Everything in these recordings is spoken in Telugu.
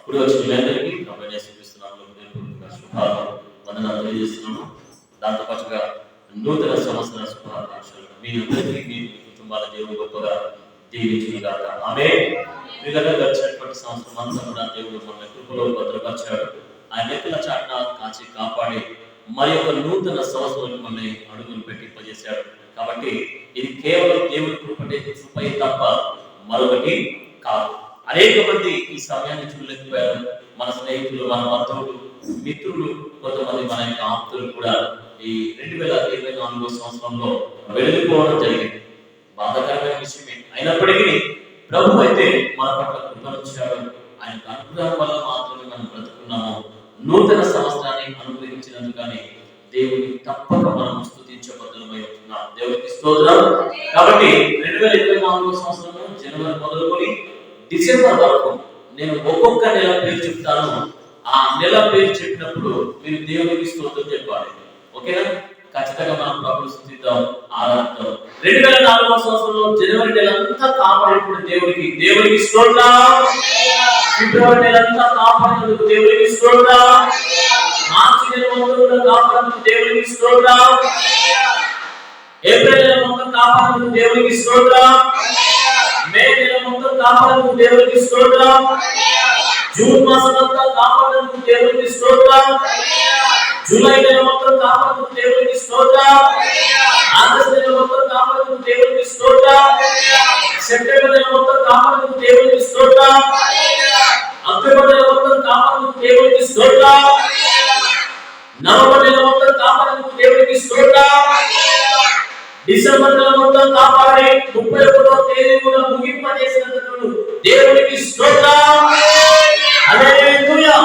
ఇప్పుడు వచ్చిన వీళ్ళందరికీ ప్రభువైన యేసుక్రీస్తు నామములో శుభాలు వందనాలు తెలియజేస్తున్నాము. దాంతో పాటుగా నూతన సంవత్సర శుభాకాంక్షలు మీ అందరికీ మీ కుటుంబాల దేవుడు గొప్పగా దీవించుగాక. ఆమేన్. వీళ్ళగా గడిచినటువంటి సంవత్సరం అంతా కూడా దేవుడు మన కృపలో భద్రపరిచాడు. ఆయన రెక్కల చాటున కాచి కాపాడి మరి యొక్క నూతన సంవత్సరం మనల్ని అడుగులు పెట్టింపజేశాడు. కాబట్టి ఇది కేవలం దేవుడి కృపే తప్ప మరొకటి కాదు. అనేక మంది ఈ సమయాన్ని చూడలేకపోయారు. మన స్నేహితులు, మన బంధువులు, మిత్రులు, కొంతమంది మన యొక్క ఆప్తులు కూడా ఈ 2024 సంవత్సరంలో వెళ్ళిపోవడం జరిగింది. బాధాకరమైన విషయమే. అయినప్పటికీ ప్రభు అయితే మన పట్ల కృపనిచ్చాడు. ఆయన అనుగ్రహం వల్ల మాత్రమే మనం బ్రతుకున్నాము. నూతన సంవత్సరాన్ని అనుగ్రహించినందుకని దేవుని తప్పక మనం స్తుతించబద్ధమై ఉంటున్నాం. దేవునికి స్తోత్రం. కాబట్టి 2024 సంవత్సరంలో జనవరి మొదలుకొని డిసెంబర్ వరకు నేను ఒక్కొక్క నెల పేరు చెప్తాను. ఆ నెల పేరు చెప్పినప్పుడు మీరు దేవునికి స్తోత్రం చెప్పాలి. ఓకేనా? ఖచ్చితంగా మనం ప్రభువుని స్తుతిద్దాం, ఆరాధిద్దాం. 2004 సంవత్సరంలో జనవరి నెల అంతా కాపాడినప్పుడు దేవునికి స్తోత్రం. ఫిబ్రవరి నెల అంతా కాపాడినందుకు దేవునికి స్తోత్రం. మార్చి నెల మొత్తం కూడా కాపాడినందుకు దేవునికి స్తోత్రం. ఏప్రిల్ నెల మొత్తం కాపాడినందుకు దేవునికి స్తోత్రం. మే నెల మొత్తం కాపాడినందుకు దేవునికి స్తోత్రం. జూన్ మాసం అంతా కాపాడినందుకు దేవునికి స్తోత్రం. జూలై నెల మొత్తం కాపాడినందుకు దేవునికి స్తోత్రం. ఆగస్టు నెల మొత్తం కాపాడినందుకు దేవునికి స్తోత్రం. సెప్టెంబర్ నెల మొత్తం కాపాడినందుకు దేవునికి స్తోత్రం. అక్టోబర్ నెల మొత్తం కాపాడినందుకు దేవునికి స్తోత్రం. నవంబర్ నెల మొత్తం కాపాడినందుకు దేవునికి స్తోత్రం. డిసెంబర్ నెల మొత్తం కాపాడి 31వ తేదీ కూడా ముగింపజేసినందుకు దేవునికి స్తోత్రం. హల్లెలూయా.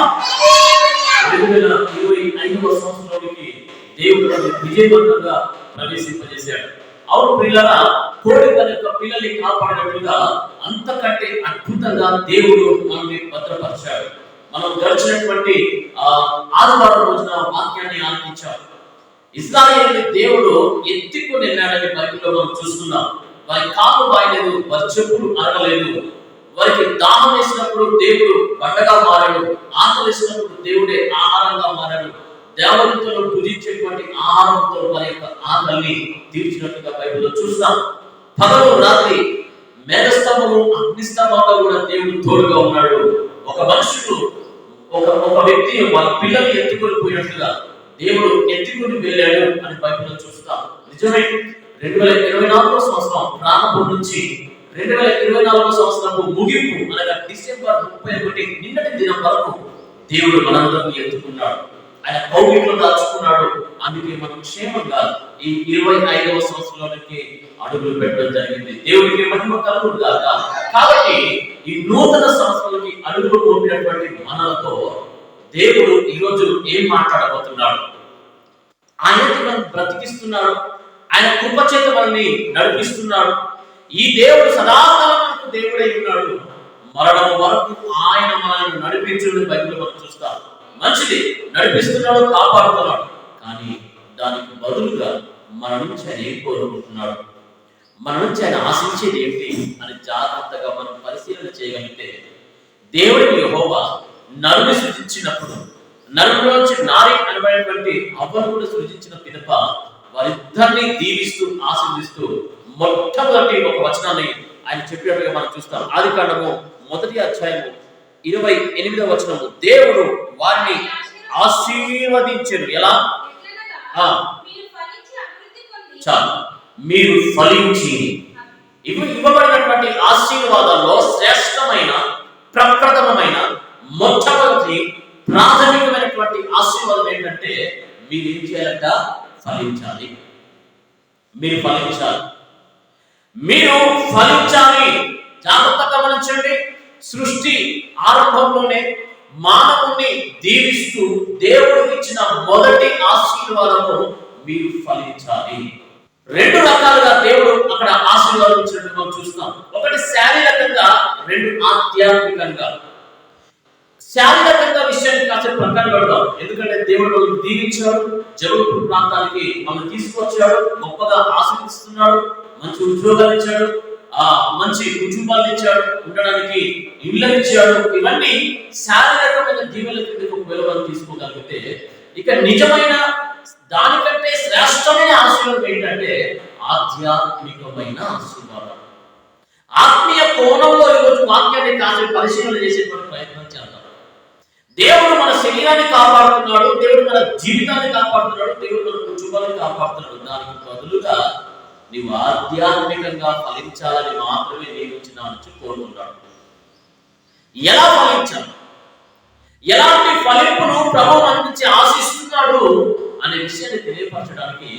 2025వ సంవత్సరానికి దేవుడు విజయవంతంగా ప్రవేశింపజేశాడు. అవును ప్రియులారా, కోడి తన యొక్క పిల్లల్ని కాపాడినట్లుగా అంతకంటే అద్భుతంగా దేవుడు మనల్ని భద్రపరిచాడు. మనం గడిచినటువంటి ఆదివారం రోజున వాక్యాన్ని ఆలకించాం. ఇశ్రాయేలు దేవుడు ఎత్తుకొని వెళ్ళాడని బైబిల్లో మనం చూస్తున్నాం. వారి కాలు వాయలేదు, వారి చెప్పులు అరగలేదు. వారికి దాహం వేసినప్పుడు దేవుడు బండగా మారాడు. ఆకలి వేసినప్పుడు దేవుడే ఆహారంగా మారాడు. దేవదూతలు భుజించేటువంటి ఆహారంతో వారి యొక్క ఆకలిని తీర్చినట్టుగా బైబిల్లో చూస్తాం. పగలు రాత్రి మేఘస్తంభము అగ్నిస్తంభంగా కూడా దేవుడు తోడుగా ఉన్నాడు. ఒక మనుషుడు ఒక వ్యక్తి వాళ్ళ పిల్లల్ని ఎత్తుకొని పోయినట్టుగా దేవుడు ఎత్తుకొని వెళ్ళాడు అని బైబిల్లో చూస్తాం. నిజమే. 2024 సంవత్సరం ప్రారంభం నుంచి 2024 సంవత్సరపు ముగింపు అనగా డిసెంబర్ 31 నిన్నటి దినం వరకు దేవుడు మనందరినీ ఎత్తుకున్నాడు. ఆయన కౌగిట్లో దాచుకున్నాడు. అందుకే మనం క్షేమంగా ఈ 25వ సంవత్సరంలోనికి అడుగులు పెట్టడం జరిగింది. దేవుడికి మహిమ కలుగును గాక. కాబట్టి ఈ నూతన సంవత్సరానికి అడుగులు పోపినటువంటి మనలతో దేవుడు ఈరోజు ఏం మాట్లాడబోతున్నాడు? ఆయన మనల్ని బ్రతికిస్తున్నాడు. ఆయన కృప చేత మనల్ని నడిపిస్తున్నాడు. ఈ దేవుడు సదాకాలం మనకు దేవుడై ఉన్నాడు. మరణం వరకు ఆయన మనల్ని నడిపించడం బైబిల్లో మనం చూస్తాం. మంచిది, నడిపిస్తున్నాడు, కాపాడుతున్నాడు. కానీ దానికి బదులుగా మన నుంచి ఆయన ఏం కోరుకుంటున్నాడు, మన నుంచి ఆయన ఆశించేది ఏంటి అని జాగ్రత్తగా మనం పరిశీలన చేయగలిగితే, దేవుడికి యెహోవా నరుని సృజించినప్పుడు నరులోంచి నారి అనబడినటువంటి అవ్వను కూడా సృజించిన పిదప వారిద్దరిని దీవిస్తూ ఆశీర్దిస్తూ మొట్టమొదటి ఒక వచనాన్ని ఆయన చెప్పినట్టుగా మనం చూస్తాం. ఆదికాండము 1వ అధ్యాయము 28వ వచనము, దేవుడు వారిని ఆశీర్వదించెను. ఎలా? చాలు, మీరు ఫలించి. ఇవ్వబడినటువంటి ఆశీర్వాదాల్లో శ్రేష్టమైన, ప్రప్రథమమైన, మొట్టమొదటి ప్రాథమికమైనటువంటి ఆశీర్వాదం ఏంటంటే మీరు ఏం చేయాలంట? ఫలించాలి. మీరు ఫలించాలి. మీరు ఫలించాలి. జాగ్రత్తగా గమనించండి. సృష్టి ఆరంభంలోనే మానవుని దీవిస్తూ దేవుడు ఇచ్చిన మొదటి ఆశీర్వాదము మీరు ఫలించాలి. 2 రకాలుగా దేవుడు అక్కడ ఆశీర్వాదం ఇచ్చినట్టు మనం చూస్తాం. ఒకటి శారీరకంగా, 2 ఆధ్యాత్మికంగా. శారీరకంగా విషయాన్ని కాసేపు ప్రక్కన పెడదాం. ఎందుకంటే దేవుడు దీవించాడు, జబల్పూర్ ప్రాంతానికి మనం తీసుకొచ్చాడు, గొప్పగా ఆశీర్వదిస్తున్నాడు, మంచి ఉద్యోగాలు ఇచ్చాడు, మంచి కుటుంబాలను ఇచ్చాడు, ఉండడానికి ఇళ్ళని ఇచ్చాడు. ఇవన్నీ శారీరకమైన దీవెనల కిందకు ఒకవేళ తీసుకోగలిగితే, ఇక నిజమైన దానికంటే శ్రేష్టమైన ఆశీర్వాదం ఏంటంటే ఆధ్యాత్మికమైన ఆశీర్వాదం. ఆత్మీయ కోణంలో ఈరోజు వాక్యాన్ని కాసేపు పరిశీలన చేసేటువంటి ప్రయత్నం చేద్దాం. దేవుడు మన శరీరాన్ని కాపాడుతున్నాడు, దేవుడు మన జీవితాన్ని కాపాడుతున్నాడు, దేవుడు మన కుటుంబాన్ని కాపాడుతున్నాడు. దానికి బదులుగా నీవు ఆధ్యాత్మికంగా ఫలించాలని మాత్రమే నియమించిన కోరుకుంటాడు. ఎలా ఫలించాలి, ఎలాంటి ఫలింపును ప్రభువు అందించి ఆశిస్తున్నాడు అనే విషయాన్ని తెలియపరచడానికి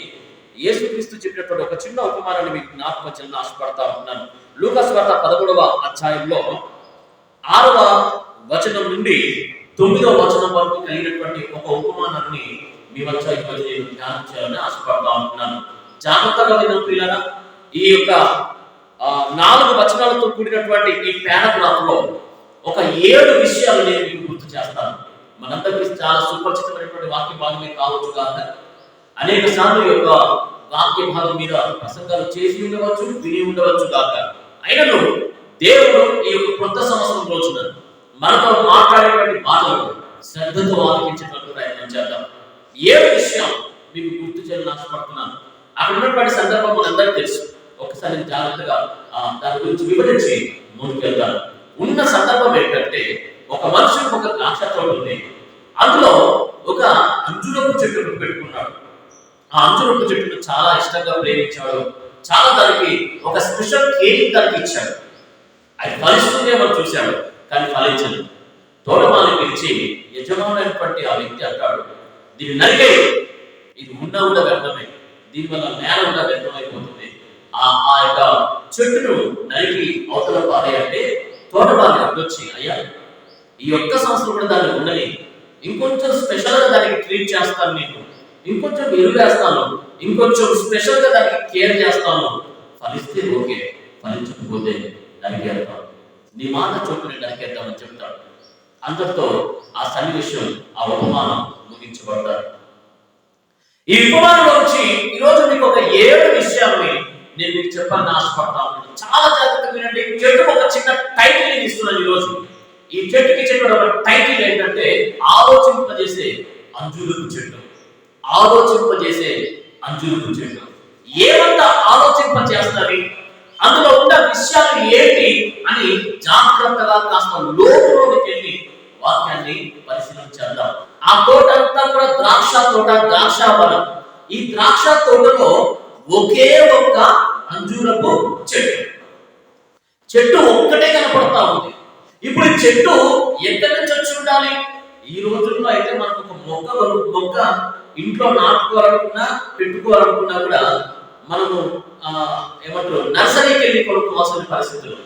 యేసుక్రీస్తు చెప్పినటువంటి ఒక చిన్న ఉపమానాన్ని మీకు జ్ఞాపకం చేయాలని ఆశపడతా ఉంటున్నాను. లూకాసు వార్త 11వ అధ్యాయంలో 6వ వచనం నుండి 9వ వచనం వరకు కలిగినటువంటి ఒక ఉపమానాన్ని మీ వద్ద నేను ధ్యానం చేయాలని ఆశపడతా ఉంటున్నాను. జాగ్రత్తగా విన్న ప్రియులారా, ఈ యొక్క 4 వచనాలతో కూడినటువంటి ఈ పారాగ్రాఫ్ లో ఒక 7 విషయాలు నేను మీకు గుర్తు చేస్తాను. మనందరికీ చాలా సుపరిచితమైనటువంటి వాక్య భాగమే కావచ్చు కాక, అనేక సార్లు ఈ యొక్క వాక్య భాగం మీద ప్రసంగాలు చేసి ఉండవచ్చు, విని ఉండవచ్చు కాక, అయినను దేవుడు ఈ యొక్క కొత్త సంవత్సరం రోజున మనతో మాట్లాడేటువంటి మాటలు శ్రద్ధతో ఆలోచించేటువంటి ప్రయత్నం చేద్దాం. 7 విషయాలు మీకు గుర్తు చేయాలని ఆశపడుతున్నాను. అక్కడ ఉన్నటువంటి సందర్భం మనందరికీ తెలుసు. ఒకసారి జాగ్రత్తగా దాని గురించి వివరించి ముందుకెళ్తాను. ఉన్న సందర్భం ఏంటంటే, ఒక మనుషులకు ఒక ద్రాక్ష తోట ఉంది. అందులో ఒక అంజూరపు చెట్టును పెట్టుకున్నాడు. ఆ అంజూరపు చెట్టును చాలా ఇష్టంగా ప్రేమించాడు. చాలా దానికి ఒక స్పెషల్ కేరింగ్ దానికి ఇచ్చాడు. అది ఫలిస్తుందే మనం చూశాడు, కానీ ఫలించదు. తోటమాలిని పిలిచి యజమానైనటువంటి ఆ వ్యక్తి అంటాడు, దీన్ని నరికే, ఇది ఉన్న వ్యర్థమే, దీనివల్ల నేల ఉన్న వ్యర్థమైపోతుంది. ఆ యొక్క చెట్టును నరికి అవతల పారేయంటే తోటమాలి అడ్డొచ్చి, అయ్యా ఈ ఒక్క సంవత్సరం కూడా దాన్ని ఉండని, ఇంకొంచెం స్పెషల్ గా దానికి ట్రీట్ చేస్తాను, నేను ఇంకొంచెం ఎరువు వేస్తాను, ఇంకొంచెం స్పెషల్ గా దానికి కేర్ చేస్తాను, ఫలిస్తే ఓకే, ఫలించకపోతే నరికేస్తాను, నీ మాట చోటు నేను నరికేద్దామని చెప్తాడు. అంతటితో ఆ సన్నివేశం, ఆ ఉపమానం ముగించబడతారు. ఈ ఉపమానంలో నుంచి ఈరోజు మీకు ఒక 7 విషయాలని నేను మీకు చెప్పాలని ఆశపడతాను. చాలా జాగ్రత్తగా వినండి. చెట్టుకు ఒక చిన్న టైటిల్ నేను ఇస్తున్నాను ఈరోజు. ఈ చెట్టుకి చెప్పిన ఒక టైటిల్ ఏంటంటే ఆలోచింపజేసే అంజూరపు చెట్టు. ఆలోచింపజేసే అంజూరపు చెట్టు. ఏమంతా ఆలోచింప చేస్తుంది, అందులో ఉన్న విషయాలు ఏంటి అని జాగ్రత్తగా కాస్త లోతులోకి వెళ్ళి వాక్యాన్ని పరిశీలన చేద్దాం. ఆ తోట అంతా కూడా ద్రాక్ష తోట, ద్రాక్షావనం. ఈ ద్రాక్ష తోటలో ఒకే ఒక్క అంజూరపు చెట్టు ఒక్కటే కనపడతా ఉంది. ఇప్పుడు ఈ చెట్టు ఎక్కడి నుంచి వచ్చి ఉండాలి? ఈ రోజుల్లో అయితే మనకు ఒక మొక్క ఇంట్లో నాటుకోవాలనుకున్నా, పెట్టుకోవాలనుకున్నా కూడా మనము ఏమంటారు, నర్సరీకి వెళ్ళి కొనుక్కోవాల్సిన పరిస్థితులు.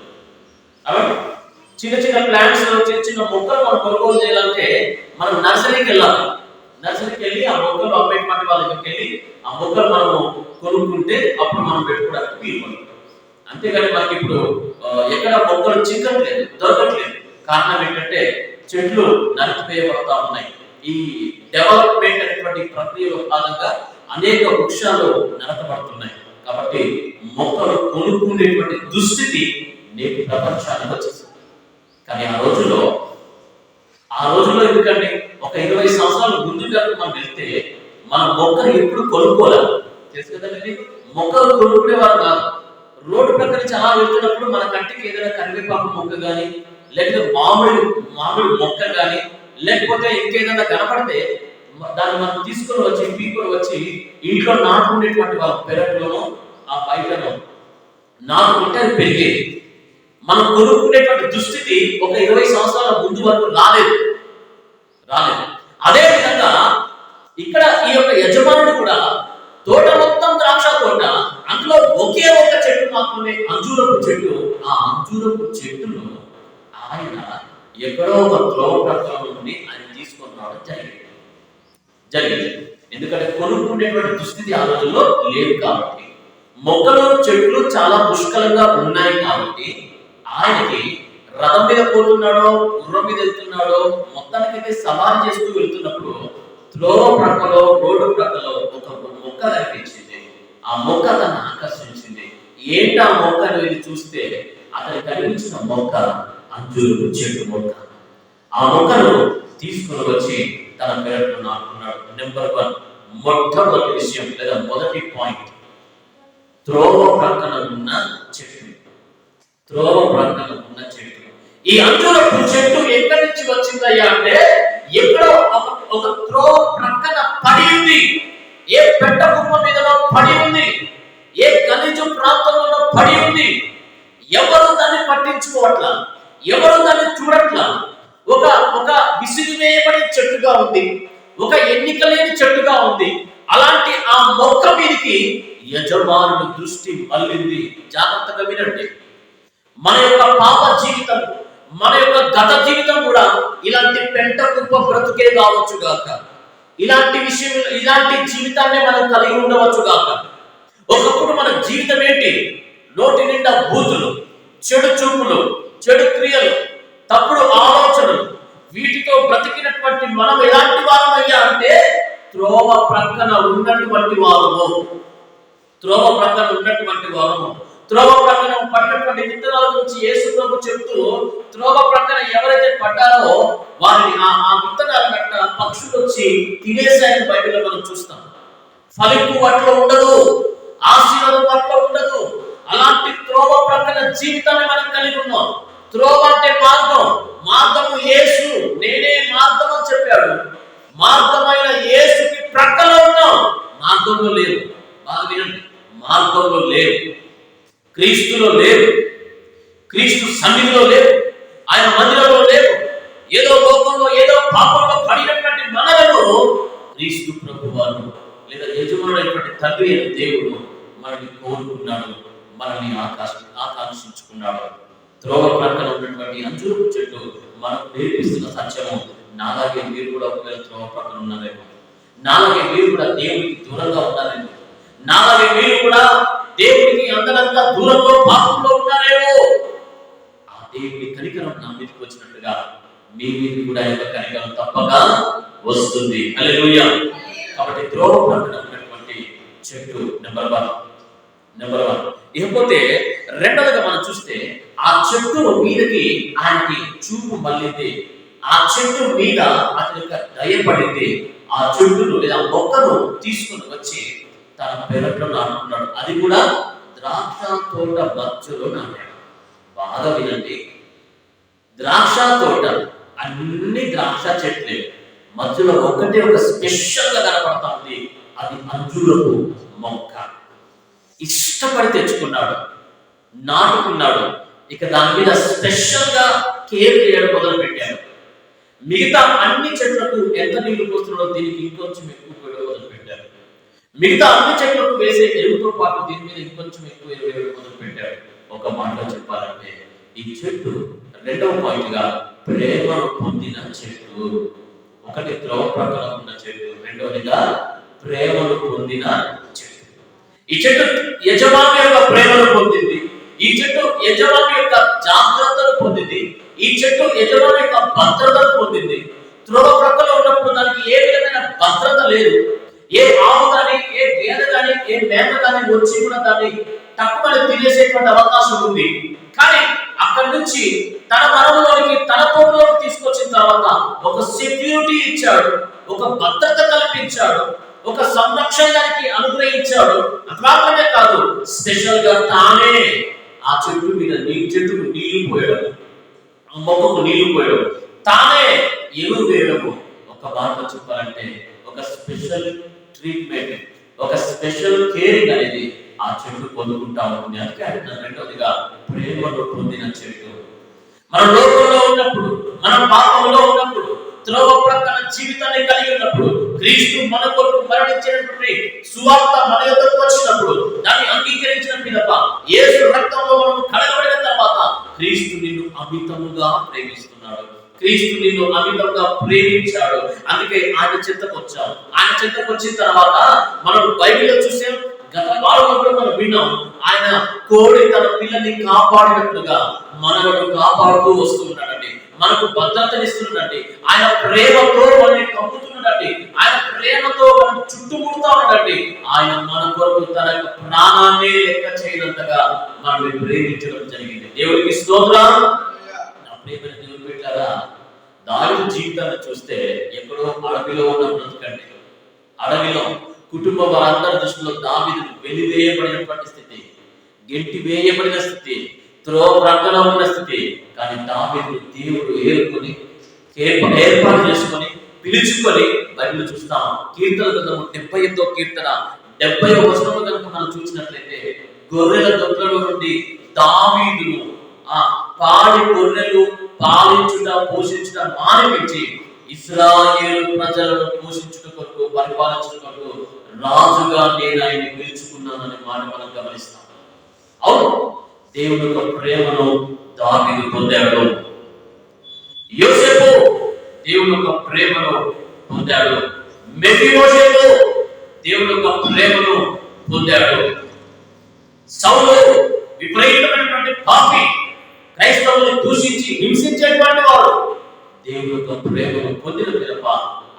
చిన్న చిన్న ప్లాంట్స్, చిన్న చిన్న మొక్కలు మనం కొనుగోలు చేయాలంటే మనం నర్సరీకి వెళ్ళాలి. నర్సరీకి వెళ్ళి ఆ మొక్కలు అమ్మేటువంటి వాళ్ళ దగ్గరికి వెళ్ళి ఆ మొక్కలు మనము కొనుక్కుంటే అప్పుడు మనం పెట్టుకోవడానికి వీలు పడుతుంది. అంతేగాని మనకి ఇప్పుడు ఎక్కడ మొక్కలు చిక్కట్లేదు, దొరకట్లేదు. కారణం ఏంటంటే చెట్లు నరికివేయబడతా ఉన్నాయి. ఈ డెవలప్మెంట్ అనేటువంటి ప్రక్రియలో భాగంగా అనేక వృక్షాలు నరకబడుతున్నాయి. కాబట్టి మొక్కలు కొనుక్కునేటువంటి దుస్థితి నేటి ప్రపంచానికి వచ్చేసింది. కానీ ఆ రోజుల్లో ఎందుకంటే ఒక 20 సంవత్సరాల ముందు కనుక మనం వెళ్తే మన మొక్కలు ఎప్పుడు కొనుక్కోలేదు, తెలుసు కదండి. మొక్కలు కొనుక్కునేవారు కాదు. రోడ్డు ప్రక్కన చాలా వెళ్తున్నప్పుడు మన కంటికి ఏదైనా కరివేపాకు మొక్క కానీ, లేకపోతే మామిడి మొక్క కానీ, లేకపోతే ఇంకేదైనా కనపడితే దాన్ని మనం తీసుకొని వచ్చి పీకొని వచ్చి ఇంట్లో నాటుకునేటువంటి వాళ్ళ పెరట్లోనో ఆ బయటలో నాటుకుంటే అది పెరిగేది. మనం కొనుక్కునేటువంటి దుస్థితి ఒక 20 సంవత్సరాల ముందు వరకు రాలేదు. అదే విధంగా ఇక్కడ ఈ యొక్క యజమానుడు కూడా తోట మొత్తం ద్రాక్ష తోట, అందులో ఒకే ఒక చెట్టు మాత్రమే అంజూరపు చెట్టు. ఆ అంజూరపు చెట్టును ఆయన ఎక్కడో ఒక త్రోవ ప్రకారం నుండి ఆయన తీసుకొని రావడం జరిగింది. ఎందుకంటే కొనుక్కునేటువంటి దుస్థితి ఆ రోజుల్లో లేదు కాబట్టి, మొక్కలు చెట్లు చాలా పుష్కలంగా ఉన్నాయి కాబట్టి ఆయనకి రథం మీద పోతున్నాడో, గుర్రం మీద వెళ్తున్నాడో, మొత్తానికైతే సవారీ చేస్తూ వెళ్తున్నప్పుడు త్రోవ ప్రక్కలో, రోడ్డు ప్రక్కలో ఒక మొక్క కనిపించింది. ఆ మొక్క తనను ఆకర్షించింది. ఏంటా మొక్క అనేది చూస్తే అతనికి కనిపించిన మొక్క అంజూరపు చెట్టు మొక్క. ఆ మొక్కను తీసుకుని వచ్చి తన పెరట్లో నాటుకున్నాడు. నెంబర్ 1, మొట్టమొదటి విషయం లేదా మొదటి పాయింట్, త్రోవ ప్రక్కన ఉన్న చెట్టు. త్రోవ ప్రక్కన ఉన్న చెట్టు. ఈ అంజూరపు చెట్టు ఎక్కడి నుంచి వచ్చిందయ్యా అంటే, ఎక్కడో ఒక త్రోవ ప్రక్కన పడి ఉంది. ఏ పెట్ట కుప్ప మీదలో పడి ఉంది, ఏ గలీజు ప్రాంతంలో పడి ఉంది. ఎవరు దాన్ని పట్టించుకోవట్లా, ఎవరు దాన్ని చూడట్లా. ఒక ఒక విసిరివేయబడి చెట్టుగా ఉంది, ఒక ఎన్నిక లేని చెట్టుగా ఉంది. అలాంటి ఆ మొక్క మీదకి యజమానుని దృష్టి మళ్ళింది. జాగ్రత్తగా వినండి. మన యొక్క పాప జీవితం, మన యొక్క గత జీవితం కూడా ఇలాంటి పెంట కుప్ప బ్రతుకే కావచ్చు గాక. ఇలాంటి జీవితాన్ని మనం కలిగి ఉండవచ్చు గాక. ఒకప్పుడు మన జీవితం ఏంటి? నోటి నిండా బూతులు, చెడు చూపులు, చెడు క్రియలు, తప్పుడు ఆలోచనలు, వీటితో బ్రతికినటువంటి మనం ఎలాంటి వారమయ్యా అంటే, త్రోవ ప్రక్కన ఉన్నటువంటి వారము. త్రోవ ప్రక్కన ఉన్నటువంటి వారము. త్రోవ ప్రక్కన పడినటువంటి విత్తనాల గురించి యేసు ప్రభు చెప్తూ, త్రోవ ప్రక్కన ఎవరైతే పడ్డారో వారిని ఆ విత్తనాల గట్ట పక్షులు వచ్చి తినేసాయని బైబిల్లో మనం చూస్తాం. ఫలింపు వాటిలో ఉండదు, ఆశీర్వాదం వాటిలో ఉండదు. అలాంటి త్రోవ ప్రక్కన జీవితాన్ని మనం కలిగి ఉన్నాం. త్రోవ అంటే మార్గం, మార్గము యేసు, నేనే మార్గం అని చెప్పాడు. మార్గమైన యేసుకి ప్రక్కన ఉన్నాం, మార్గంలో లేవు. బాగా వినండి, మార్గంలో లేవు, క్రీస్తులో లేవు, క్రీస్తు సన్నిధిలో లేవు, ఆయన మందిరంలో లేవు. ఏదో లోకంలో ఏదో పాపంలో పడినటువంటి మనలను క్రీస్తు ప్రభువారు లేదా యజమానుడైనటువంటి తండ్రి అయిన దేవుడు మనల్ని కోరుకున్నాడు, మనల్ని ఆకాంక్షించుకున్నాడు. త్రోవ ప్రక్కన ఉన్నటువంటి అంజూరపు చెట్టు మనకు నేర్పిస్తున్న సత్యము, నాలాగే మీరు కూడా ఒకవేళ త్రోవ ప్రక్కన ఉన్నారేమో, నాలాగే మీరు కూడా దేవుడికి దూరంగా ఉన్నారేమో, నాలాగే మీరు కూడా దేవుడికి అందరంతా దూరంలో పాపంలో ఉన్నారేమో. ఆ దేవుడి కనికరం నా మీదకి వచ్చినట్టుగా మీ మీదకి కూడా యొక్క కనికరం తప్పగా వస్తుంది. హల్లెలూయా. కాబట్టి త్రోవ ప్రక్కన ఉన్నటువంటి చెట్టు నెంబర్ 1. ఇకపోతే రెండవదిగా మనం చూస్తే, ఆ చెట్టు మీదకి ఆయనకి చూపు మళ్ళింది. ఆ చెట్టు మీద అతని యొక్క దయపడింది. ఆ చెట్టును లేదా మొక్కను తీసుకుని వచ్చి తన పెరట్లో నాటుకున్నాడు. అది కూడా ద్రాక్ష తోట మధ్యలో నాటాడు. బాగా వినండి, ద్రాక్ష తోట, అన్ని ద్రాక్ష చెట్లే, మధ్యలో ఒకటే ఒక స్పెషల్ గా కనపడతా ఉంది. అది అంజూరపు మొక్క. ఇష్టపడి తెచ్చుకున్నాడు, నాటుకున్నాడు. ఇక దాని మీద స్పెషల్ గా కేర్ చేయడం మొదలు పెట్టాడు. మిగతా అన్ని చెట్లకు ఎంత నీళ్లు పోస్తున్నాడో దీనికి ఇంకొంచెం ఎక్కువ పోయడం మొదలు పెట్టాడు. మిగతా అన్ని చెట్లకు వేసే ఎరువుతో పాటు దీని మీద ఇంకొంచెం ఎక్కువ ఎరువు వేయడం మొదలు పెట్టాడు. ఒక మాటలో చెప్పాలంటే, ఈ చెట్టు రెండవ పాయింట్ గా ప్రేమను పొందిన చెట్టు. ఒకటి త్రోవ ప్రక్కన ఉన్న చెట్టు, రెండవదిగా ప్రేమను పొందిన చెట్టు. ఈ చెట్టు యజమాని యొక్క ప్రేమను పొందింది. ఈ చెట్టు యజమాని యొక్క జాగ్రత్తను పొందింది. ఈ చెట్టు యజమాని యొక్క భద్రతను పొందింది. త్రోవ ప్రక్కన ఉన్నప్పుడు దానికి ఏ విధమైన భద్రత లేదు. ఏ ఆవు కానీ, ఏ గేదె కానీ, ఏ మేత కానీ వచ్చి కూడా దాన్ని తక్కువ తినేసేటువంటి అవకాశం ఉంది. కానీ అక్కడి నుంచి తన మరంలోనికి, తన తోటలోకి తీసుకొచ్చిన తర్వాత ఒక సెక్యూరిటీ ఇచ్చాడు, ఒక భద్రత కల్పించాడు, ఒక సంరక్షణానికి అనుగ్రహించాడు. అది మాత్రమే కాదు, స్పెషల్ గా తానే ఆ చెట్టు మీద చెట్టుకు నీళ్లు పోయడం, ఆ మొక్కకు నీళ్లు పోయడం, తానే ఎరువు వేయడము. ఒక మాటలో చెప్పాలంటే, ఒక స్పెషల్ ట్రీట్మెంట్, ఒక స్పెషల్ కేరింగ్ అనేది ఆ చెట్టు పొందుకుంటా ఉంటుంది. అందుకే అంటున్నాను, రెండవదిగా ప్రేమను పొందిన చెట్టు. మన లోకంలో ఉన్నప్పుడు, మన పాపంలో ఉన్నప్పుడు, త్రోవ ప్రక్కన జీవితాన్ని కలిగి ఉన్నప్పుడు, క్రీస్తు మన కొరకు మరణించినటువంటి సువార్త మన యొద్దకు వచ్చినప్పుడు, దాన్ని అంగీకరించిన పిదప, యేసు రక్తంలో మనం కడగబడిన తర్వాత, క్రీస్తు నిన్ను అమితముగా ప్రేమిస్తున్నాడు. క్రీస్తు నిన్ను అమితంగా ప్రేమించాడు. అందుకే ఆయన చెంతకు వచ్చాం. ఆయన చెంతకు వచ్చిన తర్వాత మనం బైబిల్లో చూసాం, గత వారంలో కూడా మనం విన్నాం, ఆయన కోడి తన పిల్లల్ని కాపాడినట్లుగా మనలను కాపాడుతూ వస్తున్నాడండి. మనకు భద్రతనిస్తున్నాడండి. ఆయన ప్రేమతో మనల్ని కప్పుతున్నాడండి. ఆయన ప్రేమతో మనం చుట్టుముడుతా ఉన్నాడండి. ఆయన మన కొరకు తన యొక్క ప్రాణాన్ని లెక్క చేయనంతగా మనల్ని ప్రేమించడం జరిగింది. దేవుడికి స్తోత్రం. నా ప్రేమైన దేవుని బిడ్డలారా, దావీదు జీవితాన్ని చూస్తే ఎక్కడో అడవిలో ఉన్న బ్రతుకండి. అడవిలో కుటుంబ వారందరి దృష్టిలో దావీదు వెలివేయబడినటువంటి స్థితి, గెంటి వేయబడిన స్థితి, త్రోవ ప్రక్కన ఉన్న స్థితి. కానీ దావీదు దేవుడు ఏర్పాటు చేసుకొని పిలుచుకొని బైబిల్ చూస్తాం. కీర్తన గ్రంథము 78వ కీర్తన 70వ వచనము కనుక మనం చూసినట్లయితే, గొర్రెల దొడ్లలో నుండి దావీదును పాడి గొర్రెలు పాలించుట పోషించుట మానిపించి ఇశ్రాయేలు ప్రజలను పోషించుట కొరకు పరిపాలించుట కొరకు రాజుగా నేను ఆయన్ని పిలుచుకున్నాననే మాట మనం గమనిస్తాం. అవును, దేవుని యొక్క ప్రేమను దావీదు పొందాడు. యోసేపు దేవుని యొక్క ప్రేమను పొందాడు. మెఫీబోషెతు దేవుని యొక్క ప్రేమను పొందాడు. సౌలు విపరీతమైనటువంటి పాపి, క్రైస్తవులను దూషించి హింసించేటువంటి వాడు, దేవుని యొక్క ప్రేమను పొందిన పిదప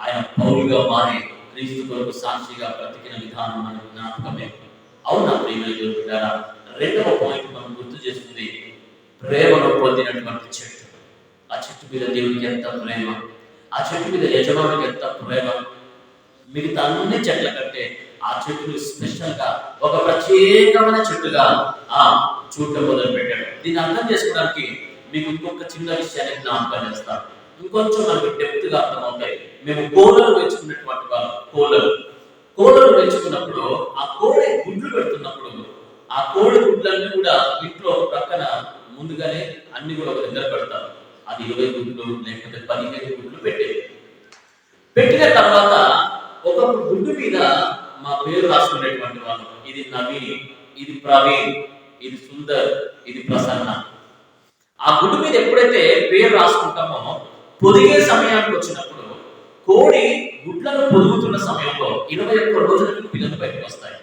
ఆయన పౌలుగా మారి క్రీస్తు కొరకు సాక్షిగా బ్రతికిన విధానం మన జ్ఞాపకమే. అవునా ప్రియమైన దేవుని బిడ్డలారా, రెండవ పాయింట్ మనం గుర్తు చేస్తుంది ప్రేమను పొందినటువంటి చెట్టు. ఆ చెట్టు మీద దేవునికి ఎంత ప్రేమ, ఆ చెట్టు మీద యజమానికి ఎంత ప్రేమ. మిగతా అన్ని చెట్ల కంటే ఆ చెట్టును స్పెషల్ గా ఒక ప్రత్యేకమైన చెట్టుగా చూడటం మొదలు పెట్టాడు. దీన్ని అర్థం చేసుకోవడానికి మీకు ఇంకొక చిన్న విషయాన్ని జ్ఞాపకం చేస్తాను. ఇంకొంచెం మనకు డెప్త్ గా అర్థమవుతాయి. మేము కోళ్ళను పెంచుకున్నటువంటి వాళ్ళు, కోళ్ళను పెంచుకున్నప్పుడు ఆ కోడి గుడ్లు పెడుతున్నప్పుడు ఆ కోడి గుడ్లన్నీ కూడా ఇంట్లో ప్రక్కన ముందుగానే అన్ని కూడా ఒక దగ్గర పెడతారు. అది 20 గుడ్లు లేకపోతే 15 గుడ్లు పెట్టిన తర్వాత ఒక్కొక్క గుడ్డు మీద మా పేరు రాసుకునేటువంటి వాళ్ళు, ఇది నవీన్, ఇది ప్రవీణ్, ఇది సుందర్, ఇది ప్రసన్న. ఆ గుడ్డు మీద ఎప్పుడైతే పేరు రాసుకుంటామో పొదిగే సమయానికి వచ్చినప్పుడు కోడి గుడ్లను పొదుగుతున్న సమయంలో 21 రోజులకు పిల్లలు బయటకు వస్తాయి.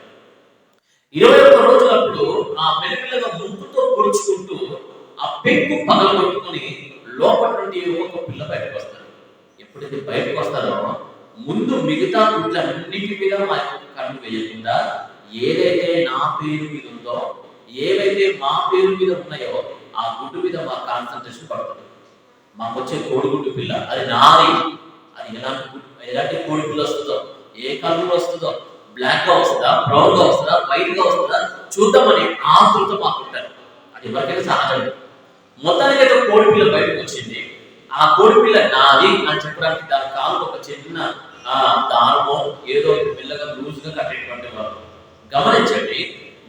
21 రోజులప్పుడు ఆ మెల్లమెల్లగా ముక్కుతో పొడుచుకుంటూ ఆ పెంకు పగలగొట్టుకుని లోపల నుండి ఒక పిల్ల బయటకు వస్తారు. ఎప్పుడైతే బయటకు వస్తారో ముందు మిగతా గుడ్లన్నిటి మీద మా యొక్క కన్ను వేయకుండా ఏదైతే నా పేరు మీద ఉందో, ఏవైతే మా పేరు మీద ఉన్నాయో ఆ గుడ్డు మీద మా కాన్సన్ట్రేషన్ పడుతుంది. మాకు వచ్చే కోడిగుడ్డు పిల్ల అది నాది, అది ఎలాంటి కోడి పిల్ల వస్తుందో, ఏ కలర్ వస్తుందో, బ్లాక్ గా వస్తుందా, బ్రౌన్ గా వస్తుందా, వైట్ గా వస్తుందా చూద్దామని ఆతృత మాకు ఉంటుంది. అది ఎవరికైనా సహజం. మొత్తానికైతే కోడి పిల్ల బయటకు వచ్చింది. ఆ కోడి పిల్ల నాది అని చెప్పడానికి దాని కాలు ఒక చిన్న దారమో ఏదో పిల్లగా లూజ్ గా కట్టేటువంటి వారు. గమనించండి,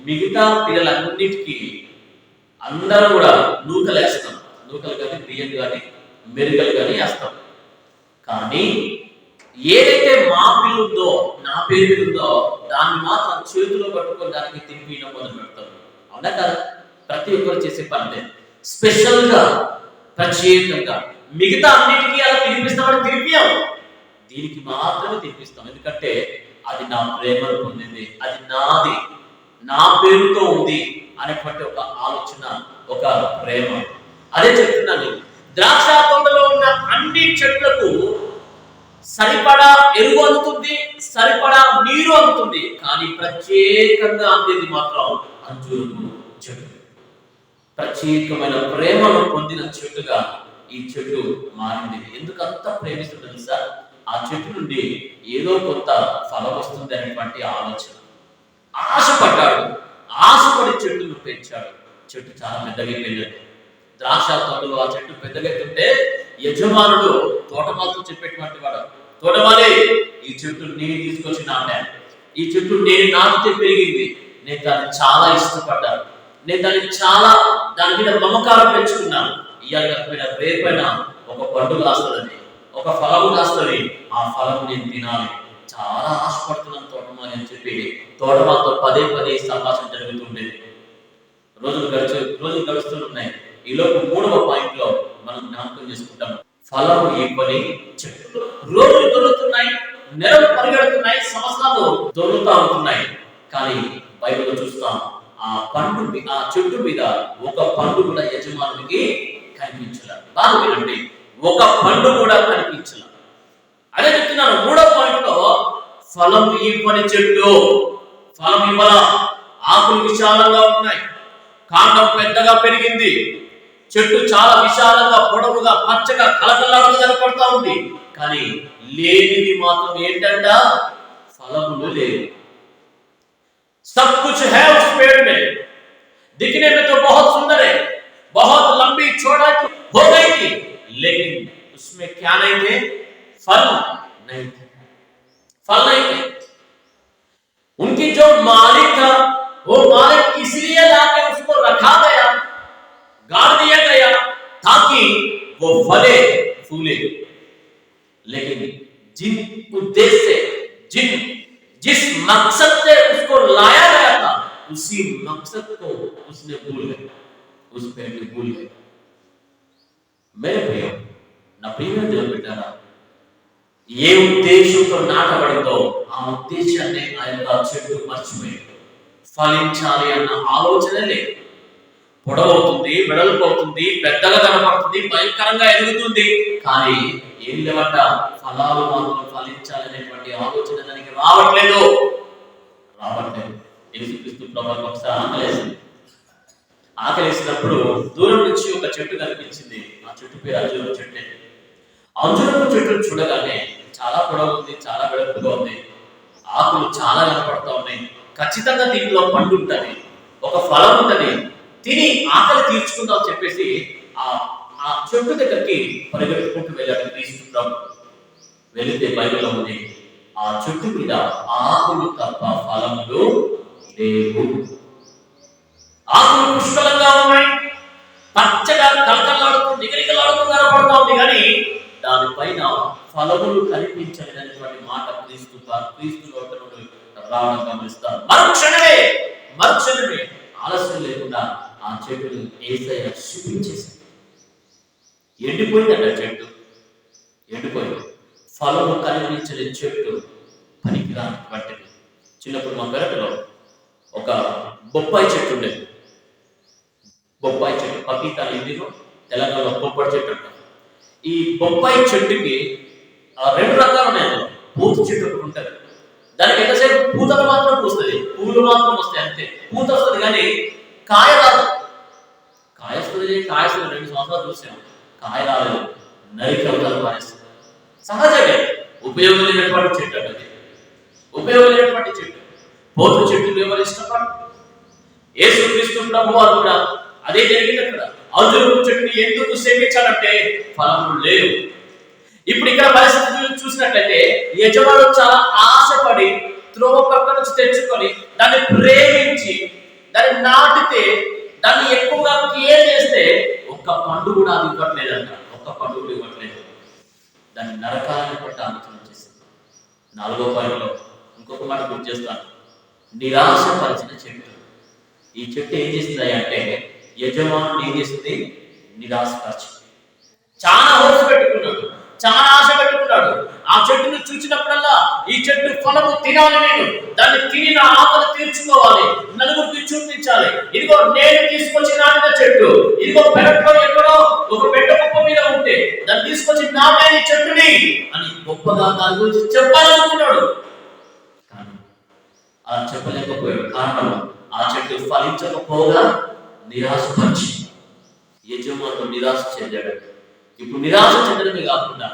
మిగతా పిల్లలన్నిటికీ అందరూ కూడా నూకలు వేస్తాం. నూకలు కానీ, బియ్యం కానీ, మెరుగలు కానీ వేస్తాం. కానీ ఏదైతే మా పిల్లు ఉందో, నా పేరు ఉందో దాన్ని మాత్రం చేతిలో పట్టుకొని దానికి తినిపించడం మొదలు పెడతాం. అవునా కదా? ప్రతి ఒక్కరు చేసే పని స్పెషల్ గా ప్రత్యేకంగా. మిగతా అన్నిటికీ అలా తినిపిస్తామని తినిపించాం, దీనికి మాత్రమే తినిపిస్తాం. ఎందుకంటే అది నా ప్రేమను పొందింది, అది నాది, నా పేరుతో ఉంది అనేటువంటి ఒక ఆలోచన, ఒక ప్రేమ. అదే చెప్తున్నాను. ద్రాక్ష తోటలో ఉన్న అన్ని చెట్లకు సరిపడా ఎరువు అందుతుంది, సరిపడా నీరు అందుతుంది. కానీ ప్రత్యేకంగా అందేది మాత్రం అంజూరపు చెట్టు. ప్రత్యేకమైన ప్రేమను పొందిన చెట్టుగా ఈ చెట్టు మారింది. ఎందుకు అంత ప్రేమిస్తుంది తెలుసా? ఆ చెట్టు నుండి ఏదో కొంత ఫలం వస్తుంది అనేటువంటి ఆలోచన. ఆశపడ్డాడు, ఆశపడి చెట్టును పెంచాడు. చెట్టు చాలా పెద్దగా పెరిగింది. ద్రాక్ష తోటలో ఆ చెట్టు పెద్దగా ఎత్తుంటే యజమానుడు తోటమాలతో చెప్పేటువంటి వాడు, తోటమాలే ఈ చెట్టు నేను తీసుకొచ్చి నాటాను, ఈ చెట్టు నేను నాటితే పెరిగింది, నేను దాన్ని చాలా ఇష్టపడ్డాను, నేను దాని మీద మమకారం పెంచుకున్నాను. ఇవాళ రేపైనా ఒక పండు కాస్తుంది, ఒక ఫలము కాస్తుంది, ఆ ఫలం నేను తినాలి, చాలా ఆశపడుతున్నాను తోటమాలి అని చెప్పి తోటమాలతో పదే సంభాషణ జరుగుతుండేది. రోజులు గడుస్తున్నాయి. ఈలోపు 3వ పాయింట్ లో మనం జ్ఞాపకం చేసుకుంటాం. ఫలము ఇవ్వని చెట్లు. రోజులు దొరుకుతున్నాయి, నెలలు పరిగెడుతున్నాయి, సంవత్సరాలు దొరుకుతా ఉంటున్నాయి. కానీ బైబిల్లో చూస్తాం, ఆ చెట్టు మీద ఒక పండు కూడా యజమానుడికి కనిపించలేదు. బాగా వినండి, ఒక పండు కూడా కనిపించల. అదే చెప్తున్నాను. మూడో పాయింట్ లో ఫలం ఇవ్వని చెట్టు, ఫలం ఇవ్వాల. ఆకులు విశాలంగా ఉన్నాయి, కాండం పెద్దగా పెరిగింది, చెట్టు చాలా విశాలంగా పొడవుగా పచ్చగా కలకలాడుతూ కనపడతా ఉంది. కానీ లేనిది మాత్రం ఏంటంట? ఫలములు లేవు. सब कुछ है उस पेड़ में, दिखने में तो बहुत सुंदर है, बहुत लंबी चौड़ा हो गई थी, लेकिन उसमें क्या नहीं थे? फल नहीं थे, फल नहीं थे। उनकी जो मालिक था, वो मालिक इसलिए लाके उसको रखा गया, गाड़ दिया गया, ताकि वो फले फूले। लेकिन जिन उद्देश्य से, जिस मकसद से उसको लाया गया था, उसी मकसद को उसने भूल गया, उस पेड़ को भूल गया। मेरे प्रिय, నా ప్రియమైన దేవుని బిడ్డలారా, ఏ ఉద్దేశంతో నాటబడిందో ఆ ఉద్దేశాన్ని ఆ యొక్క చెట్టు మర్చిపోయింది. ఫలించాలి అన్న ఆలోచన లేదు. పొడవవుతుంది, వెడల్పు అవుతుంది, పెద్దగా కనపడుతుంది, భయంకరంగా ఎదుగుతుంది, కానీ ఏం లేవట? ఫలాలు మాత్రం ఫలించాలనేటువంటి ఆలోచన దానికి రావట్లేదు. యేసుక్రీస్తు ప్రభువుకి ఒకసారి ఆకలేసినప్పుడు దూరం నుంచి ఒక చెట్టు కనిపించింది. ఆ చెట్టు పేరు అంజూరపు చెట్టు. అంజూరపు చెట్టును చూడగానే చాలా పొడవు ఉంది, చాలా వెడల్పుగా ఉంది, ఆకులు చాలా కనపడతా ఉన్నాయి, ఖచ్చితంగా దీంట్లో పండు ఉంటుంది, ఒక ఫలం ఉంటుంది, తిని ఆకలి తీర్చుకుందాం చెప్పేసి ఆ చెట్టు దగ్గరికి పరిగెత్తుకుంటూ వెళ్ళాడు క్రీస్తు ప్రభువు. వెళితే బైబిల్లో ఉంది, ఆ చెట్టు మీద ఆకులు తప్ప ఫలములు లేవు. ఆకులు పుష్కలంగా ఉన్నాయి, పచ్చగా కలకలాడుతూ నిగనిగలాడుతూ కనపడతా ఉంది, కానీ దానిపైన ఫలములు కనిపించలేనటువంటి మాట క్రీస్తు నోట నుండి రావడం గమనిస్తారు. మరుక్షణమే ఆలస్యం లేకుండా ఆ చెట్టును యేసయ్య శుభించేశాడు. ఎండిపోయిందట చెట్టు, ఎండిపోయింది. ఫలము కనిపించని చెట్టు పనికిరానటువంటిది. చిన్నప్పుడు మా పెరట్లో ఒక బొప్పాయి చెట్టు ఉండేది. బొప్పాయి చెట్టు, పపీతాలు హిందీలో, తెలంగాణలో బొప్పాయి చెట్టు అంటారు. ఈ బొప్పాయి చెట్టుకి రెండు రకాలు ఉన్నాయి. పూత చెట్టు ఒకటి ఉంటుంది, దానికి ఎంతసేపు పూతలు మాత్రం పూస్తుంది, పువ్వులు మాత్రం వస్తాయి, అంతే. పూత వస్తుంది కానీ కాయ రాదు. కాయ వస్తుంది 2 సంవత్సరాలు చూసాము, కాయ రాలేదు, నరికి అవతల పారేస్తుంది. సహజమే, ఉపయోగం లేనటువంటి చెట్టు అంటే ఉపయోగం లేనటువంటి చెట్టు. పోతు చెట్టులు ఎవరు ఇష్టపడరు. యేసుక్రీస్తు ప్రభువారు కూడా అదే జరిగింది అక్కడ. అంజూరపు చెట్టుని ఎందుకు సేవించాలంటే ఫలములు లేవు. ఇప్పుడు ఇక్కడ పరిస్థితులు చూసినట్లయితే యజమానుడు చాలా ఆశపడి త్రోవ పక్క నుంచి తెచ్చుకొని దాన్ని ప్రేమించి దాన్ని నాటితే, దాన్ని ఎక్కువగా కేర్ చేస్తే ఒక్క పండు కూడా అది ఇవ్వట్లేదంట. ఒక్క పండు కూడా ఇవ్వట్లేదు. దాన్ని నరకాలని పట్టు ఆలోచన చేసింది. 4వ పాయింట్లో ఇంకొక మాట గుర్తు చేస్తాను. నిరాశపరిచిన చెట్టు. ఈ చెట్టు ఏం చేస్తుంది అంటే, యజమానుడు ఏం చేస్తుంది? నిరాశపరిచింది. చాలా హోప్స్ పెట్టుకున్నాడు, చాలా ఆశ పెట్టుకున్నాడు. ఆ చెట్టును చూసినప్పుడల్లా ఈ చెట్టు ఫలము తినాలి, నేను దాన్ని తిని నా ఆకలి తీర్చుకోవాలి, నలుగురికి చూపించాలి, ఇదిగో నేను తీసుకొచ్చి నాటిన చెట్టు, ఇదిగో పెరట్లో ఎక్కడో ఒక పెద్ద కుప్ప మీద ఉంటే దాన్ని తీసుకొచ్చి నాటే చెట్టుని అని గొప్పగా దాని గురించి చెప్పాలనుకున్నాడు. కానీ అలా చెప్పలేకపోయాడు. కారణం, ఆ చెట్టు ఫలించకపోగా నిరాశపరిచి యజమానుడు నిరాశ చెందాడు. ఇప్పుడు నిరాశ చెందడమే కాకుండా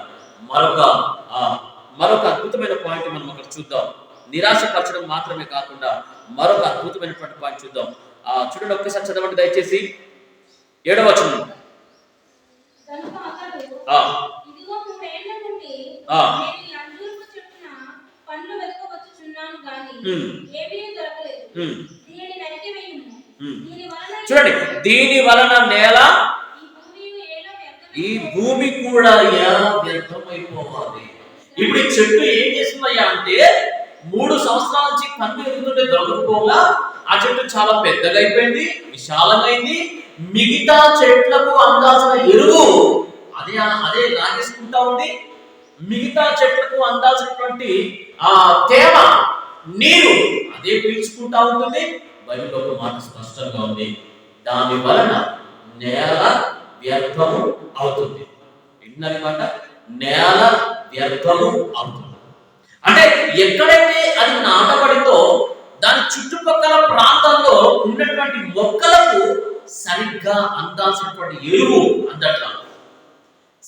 మరొక అద్భుతమైన పాయింట్ మనం అక్కడ చూద్దాం. నిరాశపరచడం మాత్రమే కాకుండా మరొక అద్భుతమైనటువంటి పాయింట్ చూద్దాం. చూడండి, ఒక్కసారి చదవండి దయచేసి 7వ వచనం. చూడండి, దీని వలన నేల, ఈ భూమి కూడా వ్యర్థమైపోవాలి. ఇప్పుడు ఈ చెట్టు ఏం చేస్తుందయ్యా అంటే, 3 సంవత్సరాల నుంచి పండు ఎదుగుతుంటే దొరకకపోగా ఆ చెట్టు చాలా పెద్దగా అయిపోయింది, విశాలమైంది. మిగతా చెట్లకు అందాల్సిన ఎరువు అదే లాగేసుకుంటా ఉంది. మిగతా చెట్లకు అందాల్సినటువంటి తేమ, నీరు అదే పీల్చుకుంటా ఉంటుంది. బైబిల్లో ఒక మాట స్పష్టంగా ఉంది, దాని వలన నేల వ్యర్థము అవుతుంది. ఈ వింటున్నారు ఈ మాట, నేల వ్యర్థము అవుతుంది. అంటే ఎక్కడైతే అది నాటబడిందో దాని చుట్టుపక్కల ప్రాంతంలో ఉన్నటువంటి మొక్కలకు సరిగ్గా అందాల్సినటువంటి ఎరువు అందట్లా,